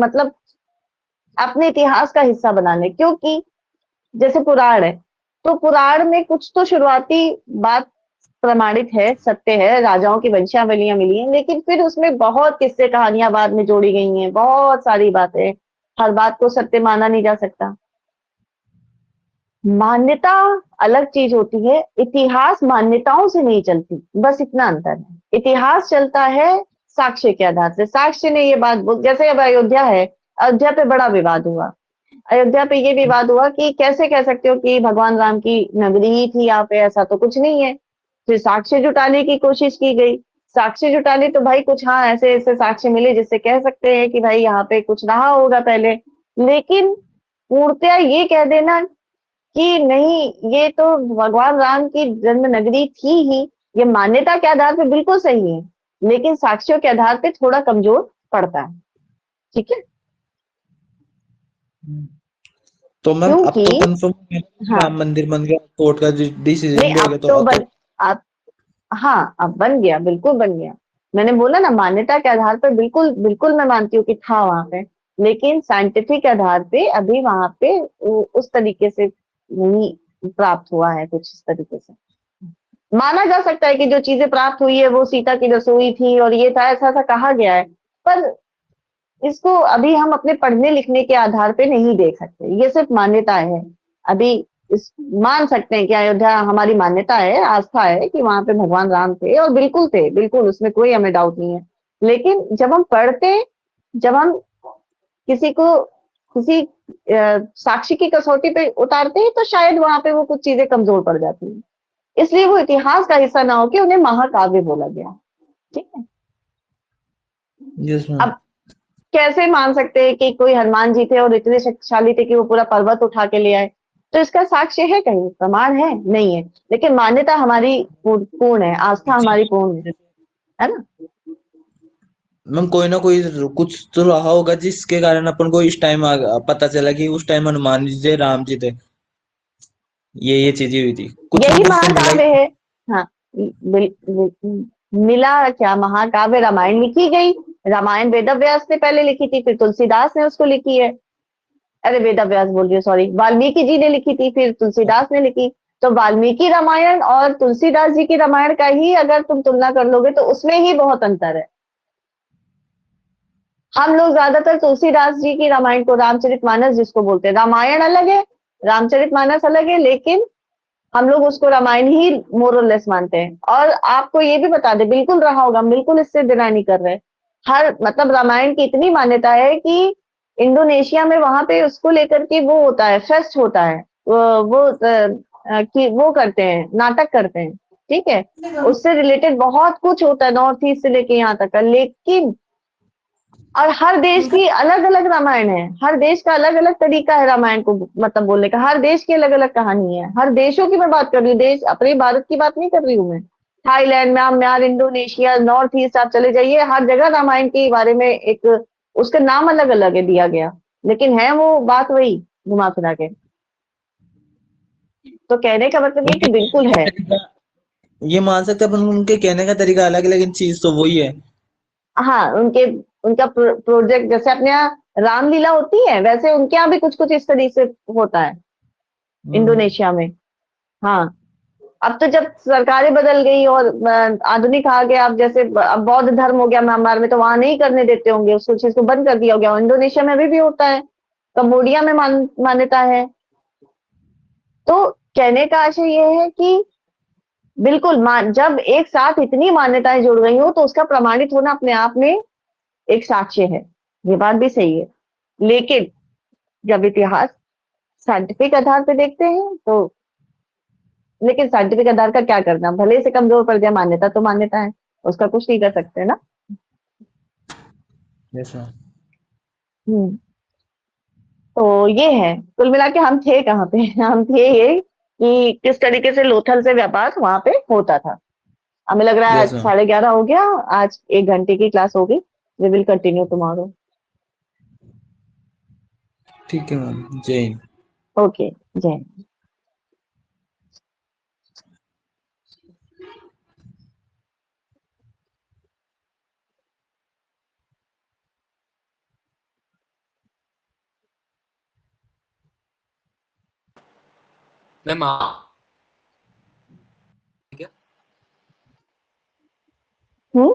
मतलब अपने इतिहास का हिस्सा बना लें। क्योंकि जैसे पुराण है, तो पुराण में कुछ तो शुरुआती बात प्रमाणित है, सत्य है, राजाओं की वंशावलियां मिली हैं, लेकिन फिर उसमें बहुत किस्से कहानियां बाद में जोड़ी गई हैं, बहुत सारी बातें, हर बात को सत्य माना नहीं जा सकता। मान्यता अलग चीज होती है, इतिहास मान्यताओं से नहीं चलती, बस इतना अंतर है। इतिहास चलता है साक्ष्य के आधार से, साक्ष्य ने ये बात जैसे अब अयोध्या है, अयोध्या पे बड़ा विवाद हुआ। अयोध्या पे ये विवाद हुआ कि कैसे कह सकते हो कि भगवान राम की नगरी ही थी यहाँ पे, ऐसा तो कुछ नहीं है। फिर साक्ष्य जुटाने की कोशिश की गई, साक्ष्य जुटाने तो भाई कुछ, हाँ, ऐसे ऐसे साक्ष्य मिले जिससे कह सकते हैं कि भाई यहाँ पे कुछ रहा होगा पहले। लेकिन पूर्णतया ये कह देना कि नहीं, ये तो भगवान राम की जन्म नगरी थी ही, ये मान्यता के आधार पे बिल्कुल सही है, लेकिन साक्ष्यों के आधार पे थोड़ा कमजोर पड़ता है। ठीक है, तो मैम अब क्योंकि तो कंफर्म हाँ, राम मंदिर बन गया, कोर्ट का नहीं डिसीजन भी आ अब गया, तो तो अब तो अब हाँ, अब बन गया, बिल्कुल बन गया। मैंने बोला ना, मान्यता के आधार पर बिल्कुल बिल्कुल मैं मानती हूँ कि था वहां पे, लेकिन साइंटिफिक आधार पे अभी वहां पे उस तरीके से नहीं प्राप्त हुआ है, कुछ इस तरीके से माना जा सकता है कि जो चीजें प्राप्त हुई है वो सीता की रसोई थी और ये था, ऐसा ऐसा कहा गया है। पर इसको अभी हम अपने पढ़ने लिखने के आधार पे नहीं देख सकते, ये सिर्फ मान्यता है। अभी इस मान सकते हैं कि अयोध्या हमारी मान्यता है, आस्था है कि वहां पे भगवान राम थे, और बिल्कुल थे, बिल्कुल, उसमें कोई हमें डाउट नहीं है। लेकिन जब हम पढ़ते, जब हम किसी को किसी साक्षी की कसौटी पे उतारते हैं, तो शायद वहां पे वो कुछ चीजें कमजोर पड़ जाती हैं, इसलिए वो इतिहास का हिस्सा ना होके उन्हें महाकाव्य बोला गया। ठीक है, यस मैम। अब कैसे मान सकते हैं कि कोई हनुमान जी थे और इतने शक्तिशाली थे कि वो पूरा पर्वत उठा के ले आए? तो इसका साक्ष्य है, कहीं प्रमाण है? नहीं है, लेकिन मान्यता हमारी पूर्ण है, आस्था हमारी पूर्ण है ना। मैम कोई ना कोई कुछ तो रहा होगा जिसके कारण अपन को इस टाइम पता चला कि उस टाइम हनुमान जी थे, राम जी थे, ये चीजें हुई थी, कुछ यही जिससे मिला महाकाव्य ही। है। हाँ, मिला क्या? महाकाव्य रामायण लिखी गई, रामायण वेद व्यास ने पहले लिखी थी, फिर तुलसीदास ने उसको लिखी है। अरे वेद व्यास बोल रही हूँ, सॉरी, वाल्मीकि जी ने लिखी थी, फिर तुलसीदास ने लिखी। तो वाल्मीकि रामायण और तुलसीदास जी की रामायण का ही अगर तुम तुलना कर लोगे तो उसमें ही बहुत अंतर है। हम लोग ज्यादातर तुलसीदास जी की रामायण को, रामचरितमानस जिसको बोलते हैं, रामायण अलग है, रामचरितमानस अलग है, लेकिन हम लोग उसको रामायण ही मोर और लेस मानते हैं। और आपको ये भी बता दे, बिल्कुल रहा होगा, बिल्कुल इससे डिनाई नहीं कर रहे, हर मतलब रामायण की इतनी मान्यता है कि इंडोनेशिया में वहां पे उसको लेकर के वो होता है, फेस्ट होता है, कि वो करते हैं, नाटक करते हैं, ठीक है, उससे रिलेटेड बहुत कुछ होता है नॉर्थ ईस्ट से लेके यहाँ तक का। लेकिन और हर देश की अलग अलग रामायण है, हर देश का अलग अलग तरीका है रामायण को मतलब बोलने का, हर देश की अलग अलग कहानी है, हर देशों की मैं बात कर रही हूँ, देश अपने भारत की बात नहीं कर रही हूँ मैं। Thailand, Myanmar, Indonesia, north east आप चले जाइए, हर जगह रामायण के बारे में एक उसका नाम अलग अलग है दिया गया, लेकिन है वो बात वही घुमा फिरा के। तो कहने का मतलब ये कि उनके बिल्कुल कहने है। का तरीका, ये मान सकते हैं अपन, उनके कहने का तरीका अलग है लेकिन चीज तो वही है। हाँ, उनके उनका प्रोजेक्ट जैसे अपने यहाँ रामलीला होती है, वैसे उनके यहाँ भी कुछ कुछ इस तरीके से होता है हम्म। इंडोनेशिया में। हाँ, अब तो जब सरकारें बदल गई और आधुनिक आ गया, अब जैसे अब बौद्ध धर्म हो गया म्यांमार में, तो वहां नहीं करने देते होंगे, उस चीज को बंद कर दिया हो गया। इंडोनेशिया में अभी भी होता है, कम्बोडिया में मान्यता है। तो कहने का आशय ये है कि बिल्कुल जब एक साथ इतनी मान्यताएं जुड़ गई हो तो उसका प्रमाणित होना अपने आप में एक साक्ष्य है, ये बात भी सही है। लेकिन जब इतिहास साइंटिफिक आधार पे देखते हैं तो, लेकिन साइंटिफिक आधार का क्या करना, भले से कमजोर पड़ जाए, मान्यता तो मान्यता है, उसका कुछ नहीं कर सकते ना। जैसा। हम्म। तो ये है, कुल मिला के हम थे कहाँ पे हम थे ये कि किस तरीके से लोथल से व्यापार वहां पे होता था। हमें लग रहा है आज जैसा। 11:30 हो गया, आज 1 घंटे की क्लास होगी। We will continue tomorrow. ठीक है मैम, जय हिंद। ओके, जय हिंद। मैम ठीक है। हम्म।